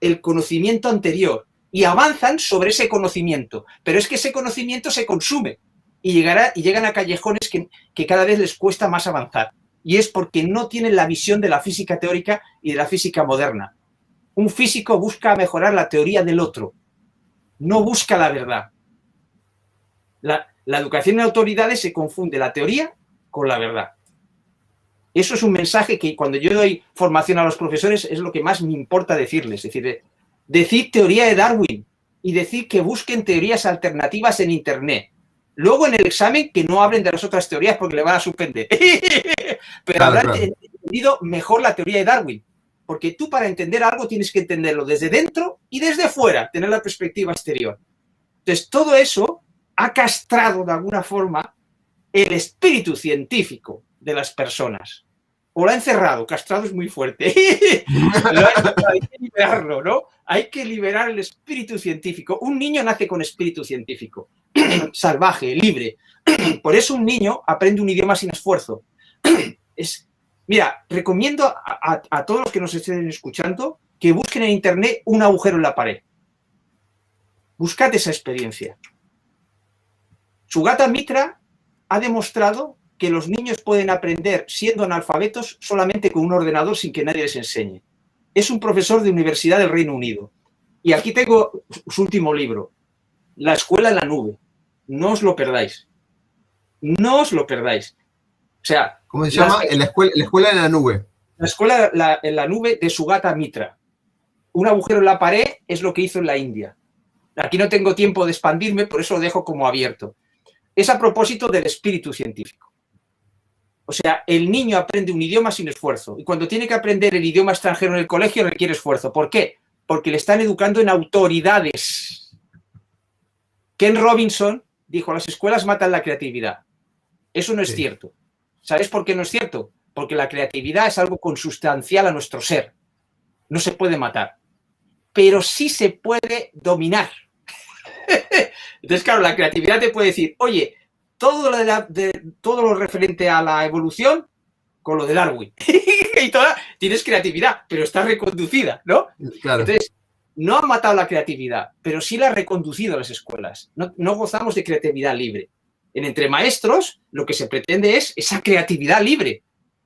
el conocimiento anterior y avanzan sobre ese conocimiento, pero es que ese conocimiento se consume y llegan a callejones que cada vez les cuesta más avanzar, y es porque no tienen la visión de la física teórica y de la física moderna. Un físico busca mejorar la teoría del otro, no busca la verdad. La educación en autoridades se confunde la teoría con la verdad. Eso es un mensaje que cuando yo doy formación a los profesores es lo que más me importa decirles. Es decir, decir teoría de Darwin y decir que busquen teorías alternativas en Internet. Luego en el examen que no hablen de las otras teorías porque le van a suspender. Pero habrán entendido mejor la teoría de Darwin. Porque tú para entender algo tienes que entenderlo desde dentro y desde fuera, tener la perspectiva exterior. Entonces todo eso ha castrado de alguna forma el espíritu científico de las personas. O lo ha encerrado, castrado es muy fuerte. Hay que liberarlo, ¿no? Hay que liberar el espíritu científico. Un niño nace con espíritu científico, salvaje, libre. Por eso un niño aprende un idioma sin esfuerzo. Mira, recomiendo a todos los que nos estén escuchando que busquen en Internet un agujero en la pared. Buscad esa experiencia. Sugata Mitra ha demostrado que los niños pueden aprender siendo analfabetos solamente con un ordenador sin que nadie les enseñe. Es un profesor de Universidad del Reino Unido. Y aquí tengo su último libro, La escuela en la nube. No os lo perdáis. No os lo perdáis. O sea, ¿cómo se llama? La escuela en la nube. La escuela en la nube de Sugata Mitra. Un agujero en la pared es lo que hizo en la India. Aquí no tengo tiempo de expandirme, por eso lo dejo como abierto. es a propósito del espíritu científico. O sea, el niño aprende un idioma sin esfuerzo y cuando tiene que aprender el idioma extranjero en el colegio requiere esfuerzo. ¿Por qué? Porque le están educando en autoridades. Ken Robinson dijo, las escuelas matan la creatividad. Eso no es cierto. ¿Sabes por qué no es cierto? Porque la creatividad es algo consustancial a nuestro ser. No se puede matar. Pero sí se puede dominar. Entonces, claro, la creatividad te puede decir, oye, todo lo referente a la evolución con lo de Darwin. Y tienes creatividad, pero está reconducida, ¿no? Claro. Entonces, no ha matado la creatividad, pero sí la ha reconducido a las escuelas. No gozamos de creatividad libre. En Entre Maestros, lo que se pretende es esa creatividad libre.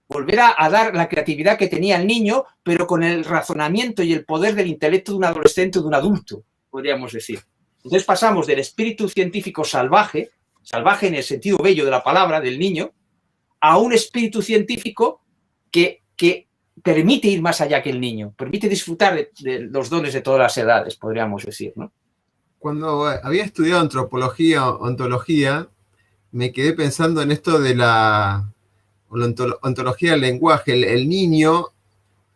Volver a dar la creatividad que tenía el niño, pero con el razonamiento y el poder del intelecto de un adolescente o de un adulto, podríamos decir. Entonces pasamos del espíritu científico salvaje en el sentido bello de la palabra, del niño, a un espíritu científico que permite ir más allá que el niño, permite disfrutar de los dones de todas las edades, podríamos decir, ¿no? Cuando había estudiado antropología, ontología, me quedé pensando en esto de la ontología del lenguaje. El niño,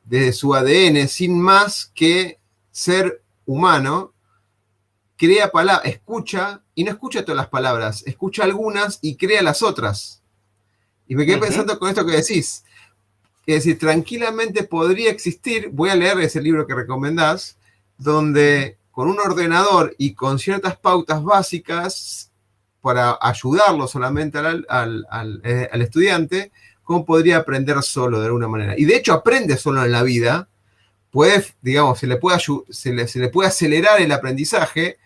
desde su ADN, sin más que ser humano, crea palabras, escucha, y no escucha todas las palabras, escucha algunas y crea las otras. Y me quedé pensando con esto que decís. Es decir, tranquilamente podría existir, voy a leer ese libro que recomendás, donde con un ordenador y con ciertas pautas básicas, para ayudarlo solamente al estudiante, cómo podría aprender solo de alguna manera. Y de hecho aprende solo en la vida, digamos, se le puede acelerar el aprendizaje.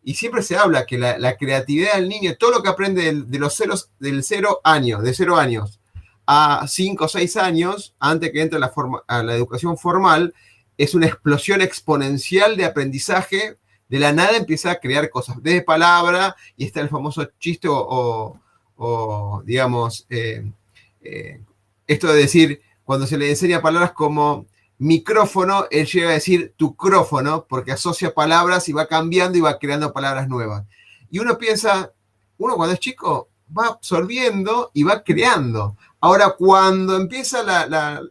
Y siempre se habla que la creatividad del niño, todo lo que aprende de 0 años a 5 o 6 años, antes que entre a la educación formal, es una explosión exponencial de aprendizaje. De la nada empieza a crear cosas, desde palabra, y está el famoso chiste digamos, esto de decir, cuando se le enseña palabras como micrófono, él llega a decir tucrófono, porque asocia palabras y va cambiando y va creando palabras nuevas. Y uno piensa, uno cuando es chico va absorbiendo y va creando. Ahora, cuando empieza la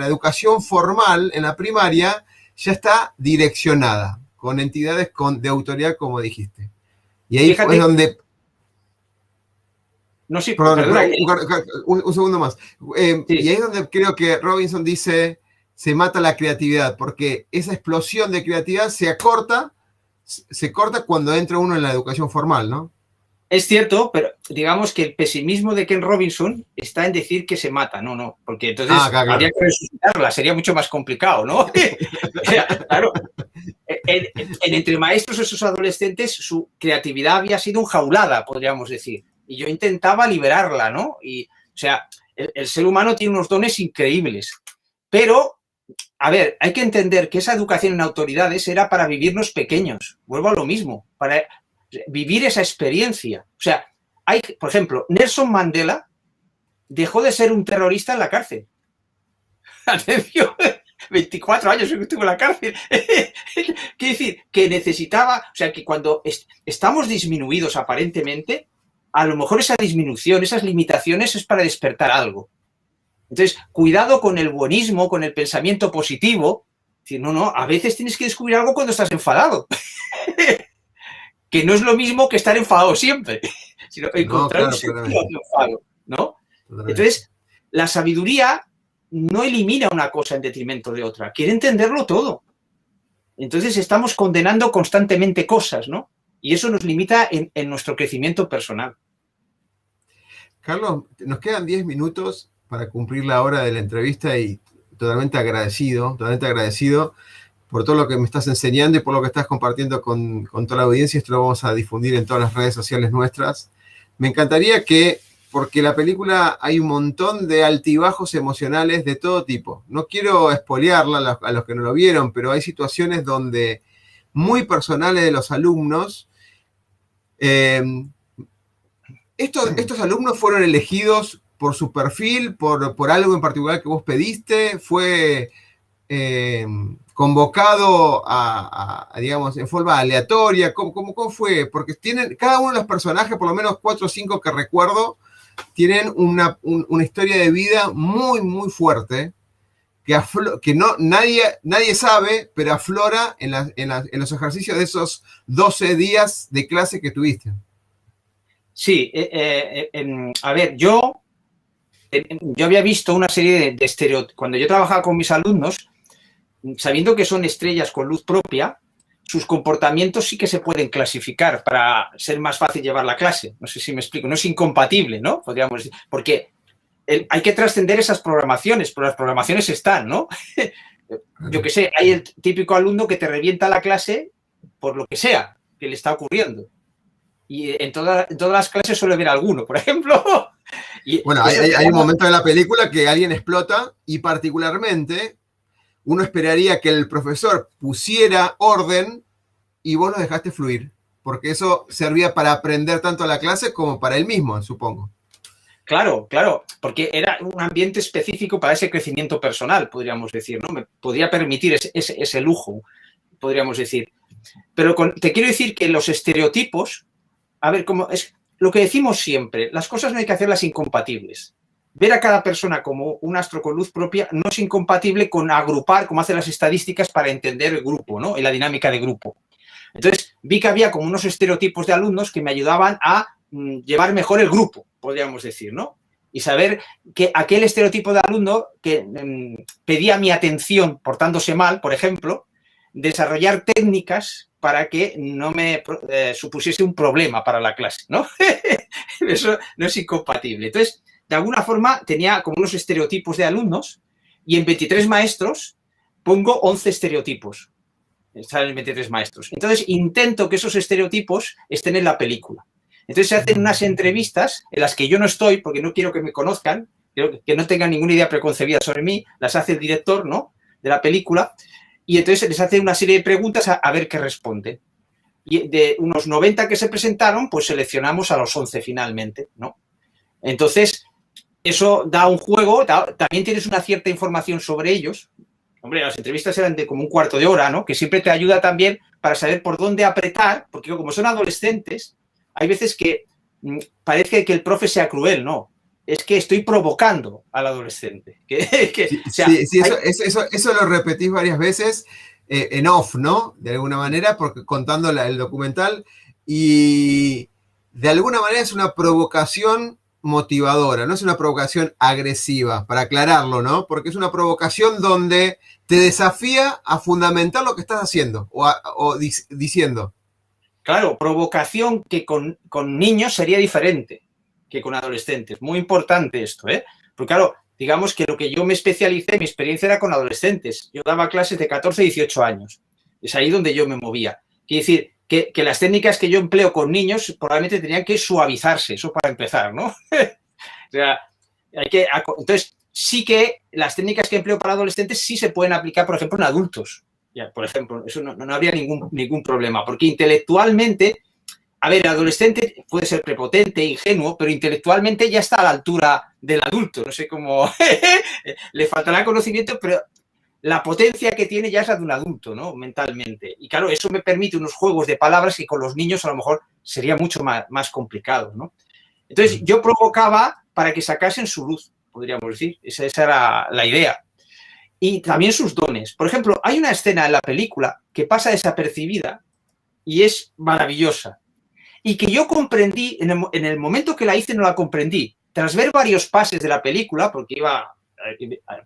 educación formal en la primaria, ya está direccionada, con entidades de autoridad, como dijiste. Y ahí es donde... No, sí, perdón, un segundo más. Sí. Y ahí es donde creo que Robinson dice... se mata la creatividad, porque esa explosión de creatividad se corta cuando entra uno en la educación formal, ¿no? Es cierto, pero digamos que el pesimismo de Ken Robinson está en decir que se mata, no, porque entonces habría que resucitarla, sería mucho más complicado, ¿no? Claro, en Entre Maestros, esos adolescentes, su creatividad había sido enjaulada, podríamos decir, y yo intentaba liberarla, ¿no? Y, o sea, el ser humano tiene unos dones increíbles, pero... A ver, hay que entender que esa educación en autoridades era para vivirnos pequeños. Vuelvo a lo mismo, para vivir esa experiencia. O sea, por ejemplo, Nelson Mandela dejó de ser un terrorista en la cárcel. Atención, 24 años que estuvo en la cárcel. Quiere decir que necesitaba, o sea, que cuando estamos disminuidos aparentemente, a lo mejor esa disminución, esas limitaciones es para despertar algo. Entonces, cuidado con el buenismo, con el pensamiento positivo. Es decir, no, a veces tienes que descubrir algo cuando estás enfadado. Que no es lo mismo que estar enfadado siempre, sino encontrar un sentido de enfado, ¿no? Entonces, la sabiduría no elimina una cosa en detrimento de otra, quiere entenderlo todo. Entonces, estamos condenando constantemente cosas, ¿no? Y eso nos limita en nuestro crecimiento personal. Carlos, nos quedan 10 minutos para cumplir la hora de la entrevista y totalmente agradecido por todo lo que me estás enseñando y por lo que estás compartiendo con toda la audiencia. Esto lo vamos a difundir en todas las redes sociales nuestras. Me encantaría porque la película hay un montón de altibajos emocionales de todo tipo. No quiero espolearla a los que no lo vieron, pero hay situaciones donde muy personales de los alumnos. Estos alumnos fueron elegidos por su perfil, por algo en particular que vos pediste, fue convocado digamos, en forma aleatoria? ¿Cómo fue? Porque tienen, cada uno de los personajes, por lo menos 4 o 5 que recuerdo, tienen una historia de vida muy, muy fuerte, que nadie sabe, pero aflora en los ejercicios de esos 12 días de clase que tuviste. Sí, a ver, yo había visto una serie de estereotipos. Cuando yo trabajaba con mis alumnos, sabiendo que son estrellas con luz propia, sus comportamientos sí que se pueden clasificar para ser más fácil llevar la clase. No sé si me explico, no es incompatible, ¿no? Podríamos decir, porque hay que trascender esas programaciones, pero las programaciones están, ¿no? Yo qué sé, hay el típico alumno que te revienta la clase por lo que sea que le está ocurriendo. Y en todas las clases suele haber alguno, por ejemplo. Bueno, hay un momento en la película que alguien explota y particularmente uno esperaría que el profesor pusiera orden y vos lo dejaste fluir, porque eso servía para aprender tanto la clase como para él mismo, supongo. Claro, porque era un ambiente específico para ese crecimiento personal, podríamos decir, ¿no? Me podía permitir ese lujo, podríamos decir. Pero te quiero decir que los estereotipos, a ver, como es lo que decimos siempre, las cosas no hay que hacerlas incompatibles. Ver a cada persona como un astro con luz propia no es incompatible con agrupar, como hacen las estadísticas, para entender el grupo, ¿no? Y la dinámica de grupo. Entonces, vi que había como unos estereotipos de alumnos que me ayudaban a llevar mejor el grupo, podríamos decir, ¿no? Y saber que aquel estereotipo de alumno que pedía mi atención portándose mal, por ejemplo, desarrollar técnicas para que no me supusiese un problema para la clase, ¿no? Eso no es incompatible. Entonces, de alguna forma, tenía como unos estereotipos de alumnos y en 23 maestros pongo 11 estereotipos. Están en 23 maestros. Entonces, intento que esos estereotipos estén en la película. Entonces, se hacen unas entrevistas en las que yo no estoy, porque no quiero que me conozcan, que no tengan ninguna idea preconcebida sobre mí, las hace el director, ¿no?, de la película, y entonces les hace una serie de preguntas a ver qué responden. Y de unos 90 que se presentaron, pues seleccionamos a los 11 finalmente, ¿no? Entonces, eso da un juego, también tienes una cierta información sobre ellos. Hombre, las entrevistas eran de como un cuarto de hora, ¿no? Que siempre te ayuda también para saber por dónde apretar, porque como son adolescentes, hay veces que parece que el profe sea cruel, ¿no? Es que estoy provocando al adolescente. Eso lo repetís varias veces en off, ¿no? De alguna manera, porque contando el documental, y de alguna manera es una provocación motivadora, no es una provocación agresiva, para aclararlo, ¿no? Porque es una provocación donde te desafía a fundamentar lo que estás haciendo o diciendo. Claro, provocación que con niños sería diferente que con adolescentes. Muy importante esto, ¿eh? Porque claro, digamos que lo que yo me especialicé, mi experiencia era con adolescentes. Yo daba clases de 14 a 18 años. Es ahí donde yo me movía. Quiere decir que las técnicas que yo empleo con niños probablemente tenían que suavizarse, eso para empezar, ¿no? O sea, entonces, sí que las técnicas que empleo para adolescentes sí se pueden aplicar, por ejemplo, en adultos. Ya, por ejemplo, eso no habría ningún problema, porque intelectualmente, a ver, el adolescente puede ser prepotente, ingenuo, pero intelectualmente ya está a la altura del adulto. No sé cómo le faltará conocimiento, pero la potencia que tiene ya es la de un adulto, ¿no? Mentalmente. Y claro, eso me permite unos juegos de palabras que con los niños a lo mejor sería mucho más complicado, ¿no? Entonces, yo provocaba para que sacasen su luz, podríamos decir. Esa era la idea. Y también sus dones. Por ejemplo, hay una escena en la película que pasa desapercibida y es maravillosa. Y que yo comprendí, en el momento que la hice no la comprendí. Tras ver varios pases de la película, porque iba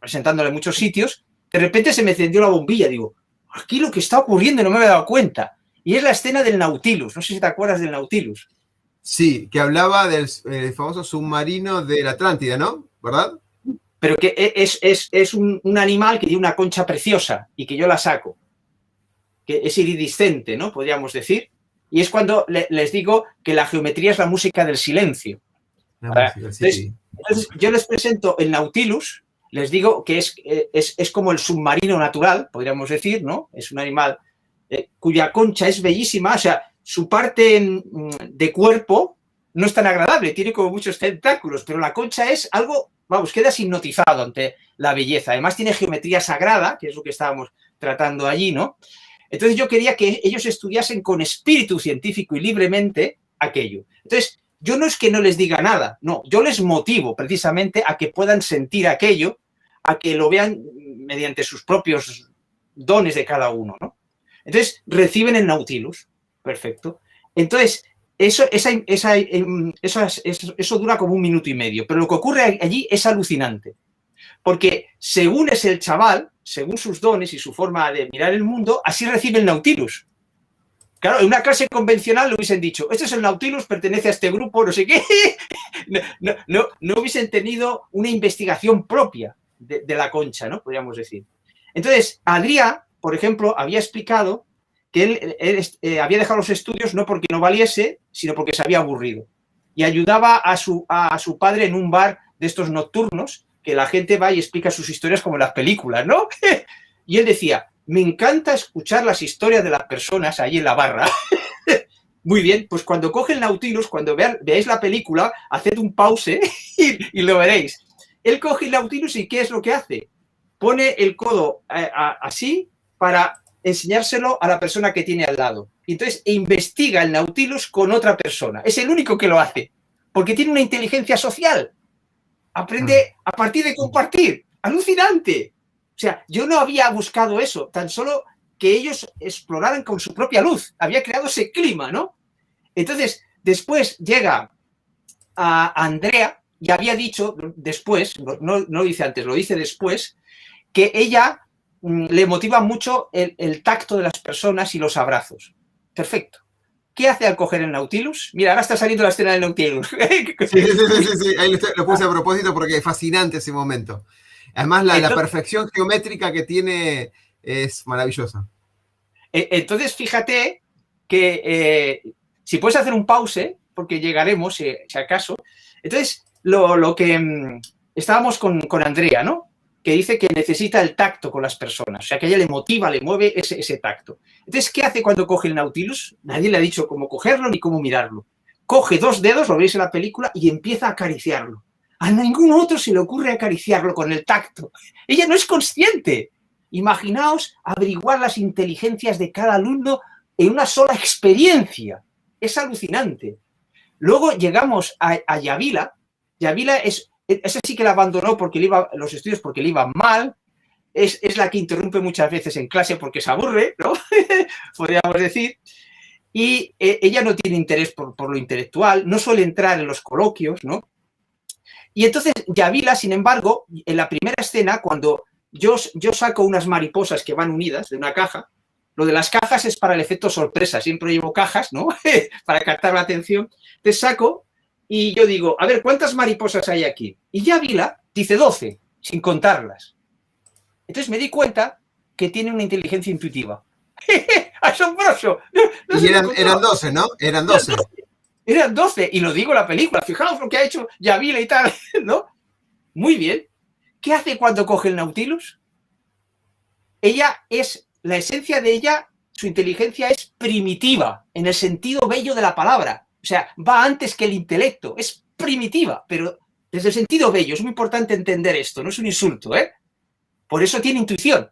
presentándole en muchos sitios, de repente se me encendió la bombilla. Digo, aquí lo que está ocurriendo no me había dado cuenta. Y es la escena del Nautilus. No sé si te acuerdas del Nautilus. Sí, que hablaba del famoso submarino de la Atlántida, ¿no? ¿Verdad? Pero que es un animal que tiene una concha preciosa y que yo la saco. Que es iridiscente, ¿no? Podríamos decir. Y es cuando les digo que la geometría es la música del silencio. Entonces, yo les presento el Nautilus, les digo que es como el submarino natural, podríamos decir, ¿no? Es un animal cuya concha es bellísima, o sea, su parte de cuerpo no es tan agradable, tiene como muchos tentáculos, pero la concha es algo, vamos, quedas hipnotizado ante la belleza. Además tiene geometría sagrada, que es lo que estábamos tratando allí, ¿no? Entonces yo quería que ellos estudiasen con espíritu científico y libremente aquello. Entonces, yo no es que no les diga nada, no, yo les motivo precisamente a que puedan sentir aquello, a que lo vean mediante sus propios dones de cada uno, ¿no? Entonces, reciben el Nautilus, perfecto. Entonces, eso dura como 1 minuto y medio, pero lo que ocurre allí es alucinante, porque según es el chaval, según sus dones y su forma de mirar el mundo, así recibe el Nautilus. Claro, en una clase convencional le hubiesen dicho, este es el Nautilus, pertenece a este grupo, no sé qué. No hubiesen tenido una investigación propia de la concha, ¿no? Podríamos decir. Entonces, Adrià, por ejemplo, había explicado que él había dejado los estudios no porque no valiese, sino porque se había aburrido. Y ayudaba a su padre en un bar de estos nocturnos, que la gente va y explica sus historias como en las películas, ¿no? Y él decía, me encanta escuchar las historias de las personas ahí en la barra. Muy bien, pues cuando coge el Nautilus, cuando veáis la película, haced un pause y lo veréis. Él coge el Nautilus y ¿qué es lo que hace? Pone el codo así para enseñárselo a la persona que tiene al lado. Y entonces investiga el Nautilus con otra persona. Es el único que lo hace, porque tiene una inteligencia social. Aprende a partir de compartir. ¡Alucinante! O sea, yo no había buscado eso, tan solo que ellos exploraran con su propia luz. Había creado ese clima, ¿no? Entonces, después llega a Andrea y había dicho después, no lo dice antes, lo dice después, que ella le motiva mucho el tacto de las personas y los abrazos. Perfecto. ¿Qué hace al coger el Nautilus? Mira, ahora está saliendo la escena del Nautilus. Sí. Ahí lo puse a propósito porque es fascinante ese momento. Además, la perfección geométrica que tiene es maravillosa. Entonces, fíjate que si puedes hacer un pause, porque llegaremos, si acaso. Entonces, lo que estábamos con Andrea, ¿no? Que dice que necesita el tacto con las personas. O sea, que a ella le motiva, le mueve ese tacto. Entonces, ¿qué hace cuando coge el Nautilus? Nadie le ha dicho cómo cogerlo ni cómo mirarlo. Coge 2 dedos, lo veis en la película, y empieza a acariciarlo. A ningún otro se le ocurre acariciarlo con el tacto. Ella no es consciente. Imaginaos averiguar las inteligencias de cada alumno en una sola experiencia. Es alucinante. Luego llegamos a Yavila. Yavila esa sí que la abandonó porque los estudios porque le iban mal. Es la que interrumpe muchas veces en clase porque se aburre, ¿no? Podríamos decir. Y ella no tiene interés por lo intelectual, no suele entrar en los coloquios, ¿no? Y entonces Yavila, sin embargo, en la primera escena, cuando yo saco unas mariposas que van unidas de una caja, lo de las cajas es para el efecto sorpresa, siempre llevo cajas, ¿no? Para captar la atención. Te saco y yo digo, a ver, ¿cuántas mariposas hay aquí? Y Yavila dice 12, sin contarlas. Entonces me di cuenta que tiene una inteligencia intuitiva. ¡Asombroso! No y eran 12, ¿no? Eran 12. Eran 12, y lo digo en la película, fijaos lo que ha hecho Yavila y tal, ¿no? Muy bien. ¿Qué hace cuando coge el Nautilus? La esencia de ella, su inteligencia es primitiva, en el sentido bello de la palabra. O sea, va antes que el intelecto, es primitiva, pero desde el sentido bello. Es muy importante entender esto, no es un insulto, ¿eh? Por eso tiene intuición.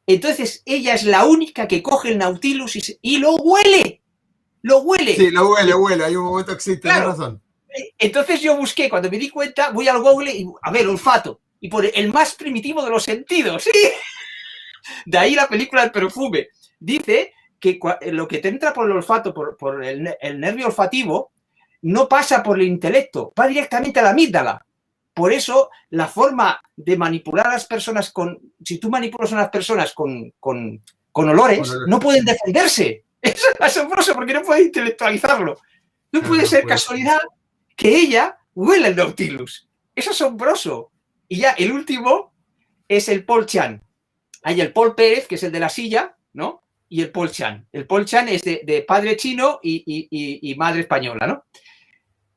Entonces, ella es la única que coge el Nautilus y lo huele. ¡Lo huele! Sí, lo huele. Hay un momento que sí, tienes razón. Entonces yo busqué, cuando me di cuenta, voy al Google y, a ver, olfato. Y por el más primitivo de los sentidos, ¿sí? De ahí la película El perfume. Dice que lo que te entra por el olfato, por el nervio olfativo, no pasa por el intelecto, va directamente a la amígdala. Por eso, la forma de manipular a las personas si tú manipulas a las personas con olores, no pueden defenderse. Es asombroso porque no puede intelectualizarlo. No puede ser casualidad que ella huela el Nautilus. Es asombroso. Y ya el último es el Paul Chan. Hay el Paul Pérez, que es el de la silla, ¿no? Y el Paul Chan. El Paul Chan es de padre chino y madre española, ¿no?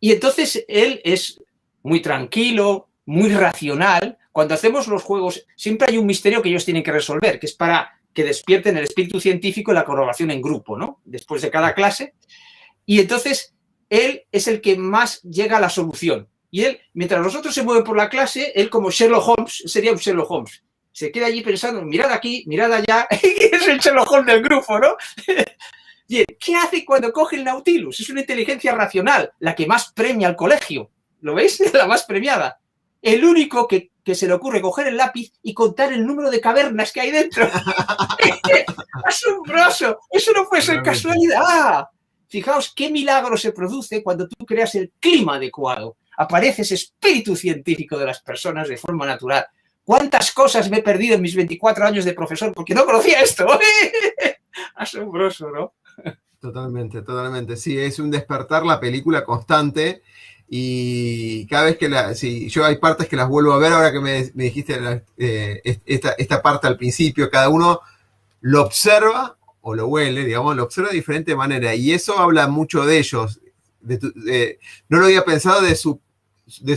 Y entonces él es muy tranquilo, muy racional. Cuando hacemos los juegos, siempre hay un misterio que ellos tienen que resolver, que es para que despierten el espíritu científico y la colaboración en grupo, ¿no? Después de cada clase. Y entonces él es el que más llega a la solución. Y él, mientras los otros se mueven por la clase, él como Sherlock Holmes, sería un Sherlock Holmes. Se queda allí pensando, mirad aquí, mirad allá, es el Sherlock Holmes del grupo, ¿no? Bien, ¿qué hace cuando coge el Nautilus? Es una inteligencia racional, la que más premia al colegio. ¿Lo veis? La más premiada. El único que se le ocurre coger el lápiz y contar el número de cavernas que hay dentro. ¡Asombroso! Eso no puede ser casualidad. Fijaos qué milagro se produce cuando tú creas el clima adecuado. Aparece ese espíritu científico de las personas de forma natural. ¿Cuántas cosas me he perdido en mis 24 años de profesor porque no conocía esto? Asombroso, ¿no? Totalmente, totalmente. Sí, es un despertar la película constante y cada vez que yo hay partes que las vuelvo a ver, ahora que me dijiste esta parte al principio, cada uno lo observa o lo huele, digamos, lo observa de diferente manera y eso habla mucho de ellos. No lo había pensado de su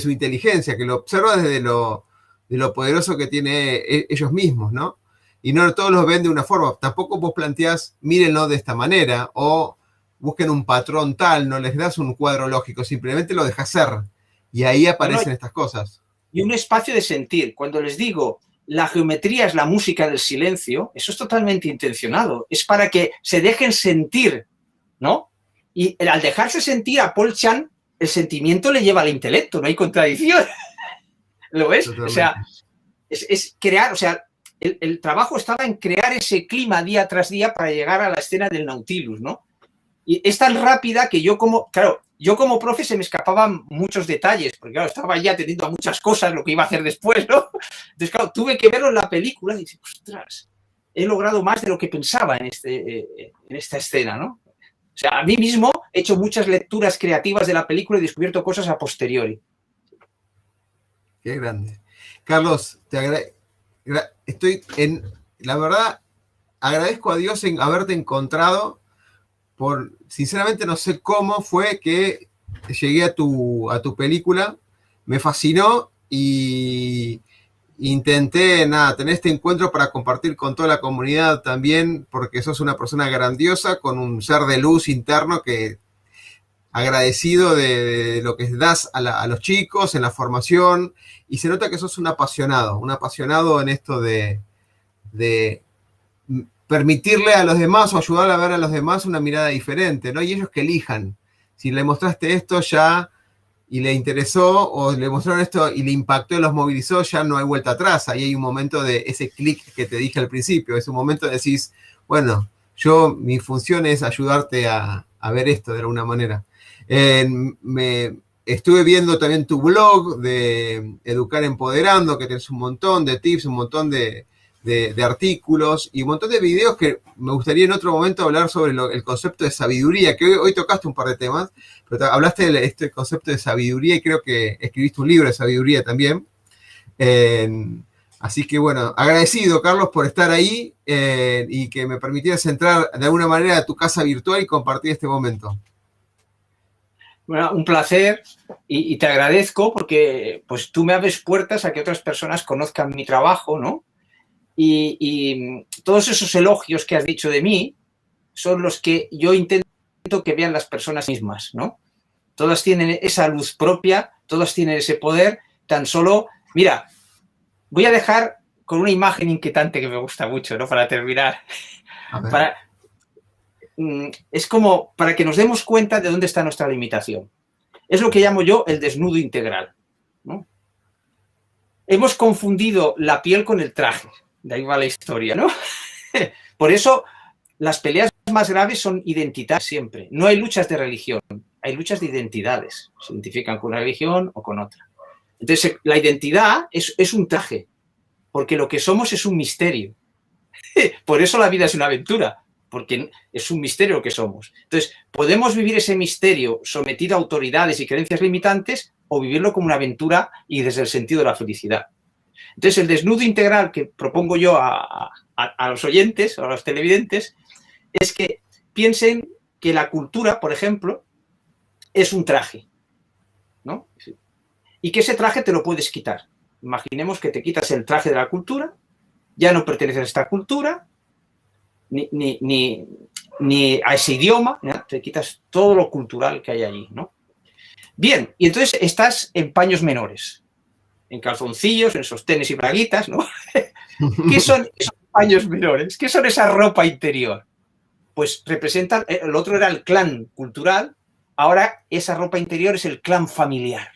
inteligencia, que lo observa desde de lo poderoso que tiene ellos mismos, ¿no? Y no todos los ven de una forma. Tampoco vos planteás, mírenlo de esta manera, o busquen un patrón tal, no les das un cuadro lógico, simplemente lo dejas ser. Y ahí aparecen estas cosas. Y un espacio de sentir. Cuando les digo, la geometría es la música del silencio, eso es totalmente intencionado. Es para que se dejen sentir, ¿no? Y al dejarse sentir a Paul Chan, el sentimiento le lleva al intelecto, no hay contradicción. ¿Lo ves? Totalmente. O sea, es crear, o sea, el trabajo estaba en crear ese clima día tras día para llegar a la escena del Nautilus, ¿no? Y es tan rápida que yo como profe se me escapaban muchos detalles, porque claro, estaba ya atendiendo a muchas cosas, lo que iba a hacer después, ¿no? Entonces, claro, tuve que verlo en la película y dije, ostras, he logrado más de lo que pensaba en esta escena, ¿no? O sea, a mí mismo he hecho muchas lecturas creativas de la película y he descubierto cosas a posteriori. Qué grande. Carlos, la verdad, agradezco a Dios en haberte encontrado. Sinceramente no sé cómo fue que llegué a tu película, me fascinó y intenté, tener este encuentro para compartir con toda la comunidad también, porque sos una persona grandiosa, con un ser de luz interno que agradecido de lo que das a los chicos en la formación, y se nota que sos un apasionado en esto de permitirle a los demás o ayudar a ver a los demás una mirada diferente, ¿no? Y ellos que elijan. Si le mostraste esto ya y le interesó, o le mostraron esto y le impactó y los movilizó, ya no hay vuelta atrás. Ahí hay un momento de ese clic que te dije al principio. Es un momento de decís, bueno, mi función es ayudarte a ver esto de alguna manera. Estuve viendo también tu blog de Educar Empoderando, que tienes un montón de tips, un montón de artículos y un montón de videos que me gustaría en otro momento hablar sobre el concepto de sabiduría, que hoy tocaste un par de temas, pero hablaste de este concepto de sabiduría y creo que escribiste un libro de sabiduría también. Así que bueno, agradecido, Carlos, por estar ahí y que me permitieras entrar de alguna manera a tu casa virtual y compartir este momento. Bueno, un placer y te agradezco porque pues, tú me abres puertas a que otras personas conozcan mi trabajo, ¿no? Y todos esos elogios que has dicho de mí son los que yo intento que vean las personas mismas, ¿no? Todas tienen esa luz propia, todas tienen ese poder, tan solo... Mira, voy a dejar con una imagen inquietante que me gusta mucho, ¿no? Para terminar. Es como para que nos demos cuenta de dónde está nuestra limitación. Es lo que llamo yo el desnudo integral, ¿no? Hemos confundido la piel con el traje. De ahí va la historia, ¿no? Por eso las peleas más graves son identitarias siempre. No hay luchas de religión, hay luchas de identidades. Se identifican con una religión o con otra. Entonces, la identidad es un traje, porque lo que somos es un misterio. Por eso la vida es una aventura, porque es un misterio lo que somos. Entonces, podemos vivir ese misterio sometido a autoridades y creencias limitantes o vivirlo como una aventura y desde el sentido de la felicidad. Entonces, el desnudo integral que propongo yo a los oyentes o a los televidentes es que piensen que la cultura, por ejemplo, es un traje, ¿no? Y que ese traje te lo puedes quitar. Imaginemos que te quitas el traje de la cultura, ya no perteneces a esta cultura, ni a ese idioma, ¿no? Te quitas todo lo cultural que hay allí, ¿no? Bien, y entonces estás en paños menores, en calzoncillos, en sostenes y braguitas, ¿no? ¿Qué son esos paños menores? ¿Qué son esa ropa interior? Pues representan, el otro era el clan cultural, ahora esa ropa interior es el clan familiar,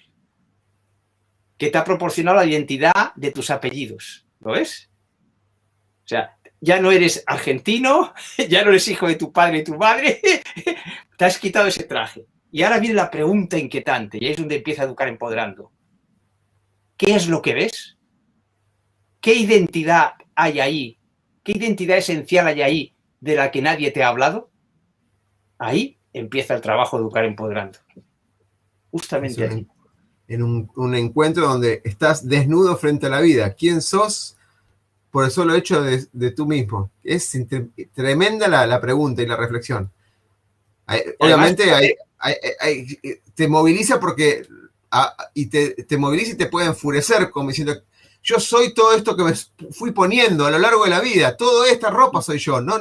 que te ha proporcionado la identidad de tus apellidos, ¿lo ves? O sea, ya no eres argentino, ya no eres hijo de tu padre y tu madre, te has quitado ese traje. Y ahora viene la pregunta inquietante, y ahí es donde empieza a Educar Empoderando. ¿Qué es lo que ves? ¿Qué identidad hay ahí? ¿Qué identidad esencial hay ahí de la que nadie te ha hablado? Ahí empieza el trabajo de Educar Empoderando. Justamente aquí. En un encuentro donde estás desnudo frente a la vida. ¿Quién sos por el solo hecho de tú mismo? Es tremenda la pregunta y la reflexión. Obviamente te moviliza porque te moviliza y te puede enfurecer como diciendo, yo soy todo esto que me fui poniendo a lo largo de la vida, toda esta ropa soy yo. No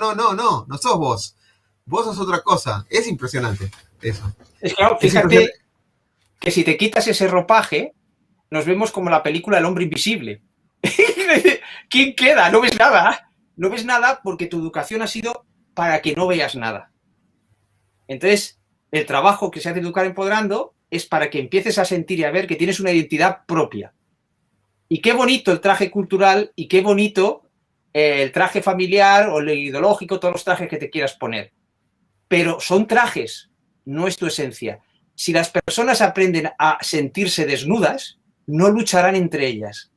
sos vos. Vos sos otra cosa. Es impresionante eso. Es claro, fíjate que si te quitas ese ropaje, nos vemos como la película El hombre invisible. ¿Quién queda? No ves nada. No ves nada porque tu educación ha sido para que no veas nada. Entonces, el trabajo que se hace de Educar Empoderando es para que empieces a sentir y a ver que tienes una identidad propia. Y qué bonito el traje cultural y qué bonito el traje familiar o el ideológico, todos los trajes que te quieras poner. Pero son trajes, no es tu esencia. Si las personas aprenden a sentirse desnudas, no lucharán entre ellas.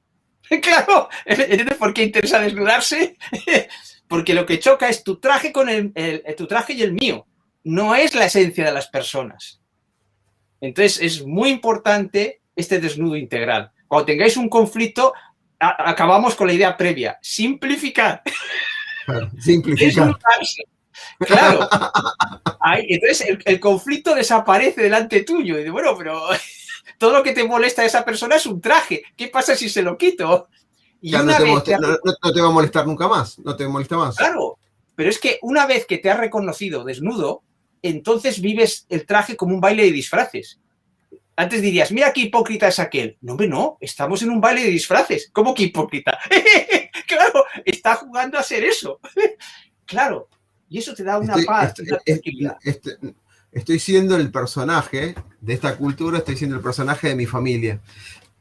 Claro, ¿entiendes por qué interesa desnudarse? Porque lo que choca es tu traje con tu traje y el mío. No es la esencia de las personas. Entonces, es muy importante este desnudo integral. Cuando tengáis un conflicto, acabamos con la idea previa. Simplificar. Simplificar. Claro. Entonces, el conflicto desaparece delante tuyo. Y dices, bueno, pero todo lo que te molesta de esa persona es un traje. ¿Qué pasa si se lo quito? Y claro, no te va a molestar nunca más. No te molesta más. Claro, pero es que una vez que te has reconocido desnudo, entonces vives el traje como un baile de disfraces. Antes dirías, mira qué hipócrita es aquel. No, hombre, no, estamos en un baile de disfraces. ¿Cómo que hipócrita? Claro, está jugando a ser eso. Claro, y eso te da una paz, una tranquilidad. Estoy siendo el personaje de esta cultura, estoy siendo el personaje de mi familia.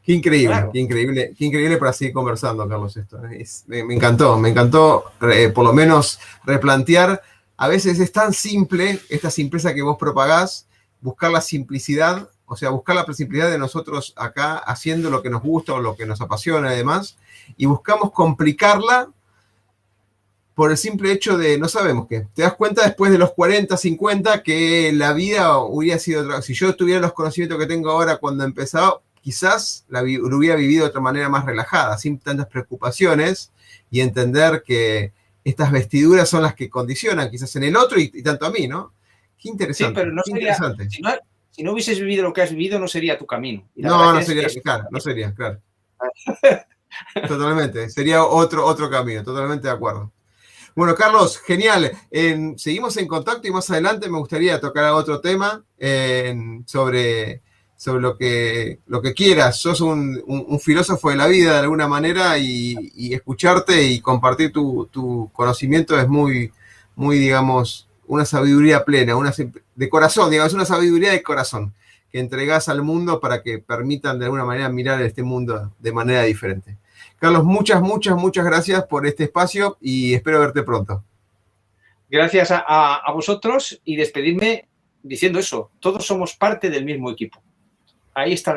Qué increíble, claro. Qué increíble para seguir conversando, Carlos, esto. Me encantó por lo menos replantear. A veces es tan simple, esta simpleza que vos propagás, buscar la simplicidad, o sea, buscar la simplicidad de nosotros acá haciendo lo que nos gusta o lo que nos apasiona además, y buscamos complicarla por el simple hecho de no sabemos qué. Te das cuenta después de los 40, 50 que la vida hubiera sido otra. Si yo tuviera los conocimientos que tengo ahora cuando empezaba, quizás lo hubiera vivido de otra manera más relajada, sin tantas preocupaciones, y entender que estas vestiduras son las que condicionan quizás en el otro y tanto a mí, ¿no? Qué interesante. Sí, pero no sería, interesante. Si no hubieses vivido lo que has vivido, no sería tu camino. No sería, claro, no sería, claro. Totalmente, sería otro camino, totalmente de acuerdo. Bueno, Carlos, genial. Seguimos en contacto y más adelante me gustaría tocar otro tema sobre lo que quieras. Sos un filósofo de la vida de alguna manera y escucharte y compartir tu conocimiento es muy, digamos, una sabiduría plena, de corazón, digamos, una sabiduría de corazón que entregás al mundo para que permitan de alguna manera mirar este mundo de manera diferente. Carlos, muchas gracias por este espacio y espero verte pronto. Gracias a vosotros y despedirme diciendo eso, todos somos parte del mismo equipo. Ahí está.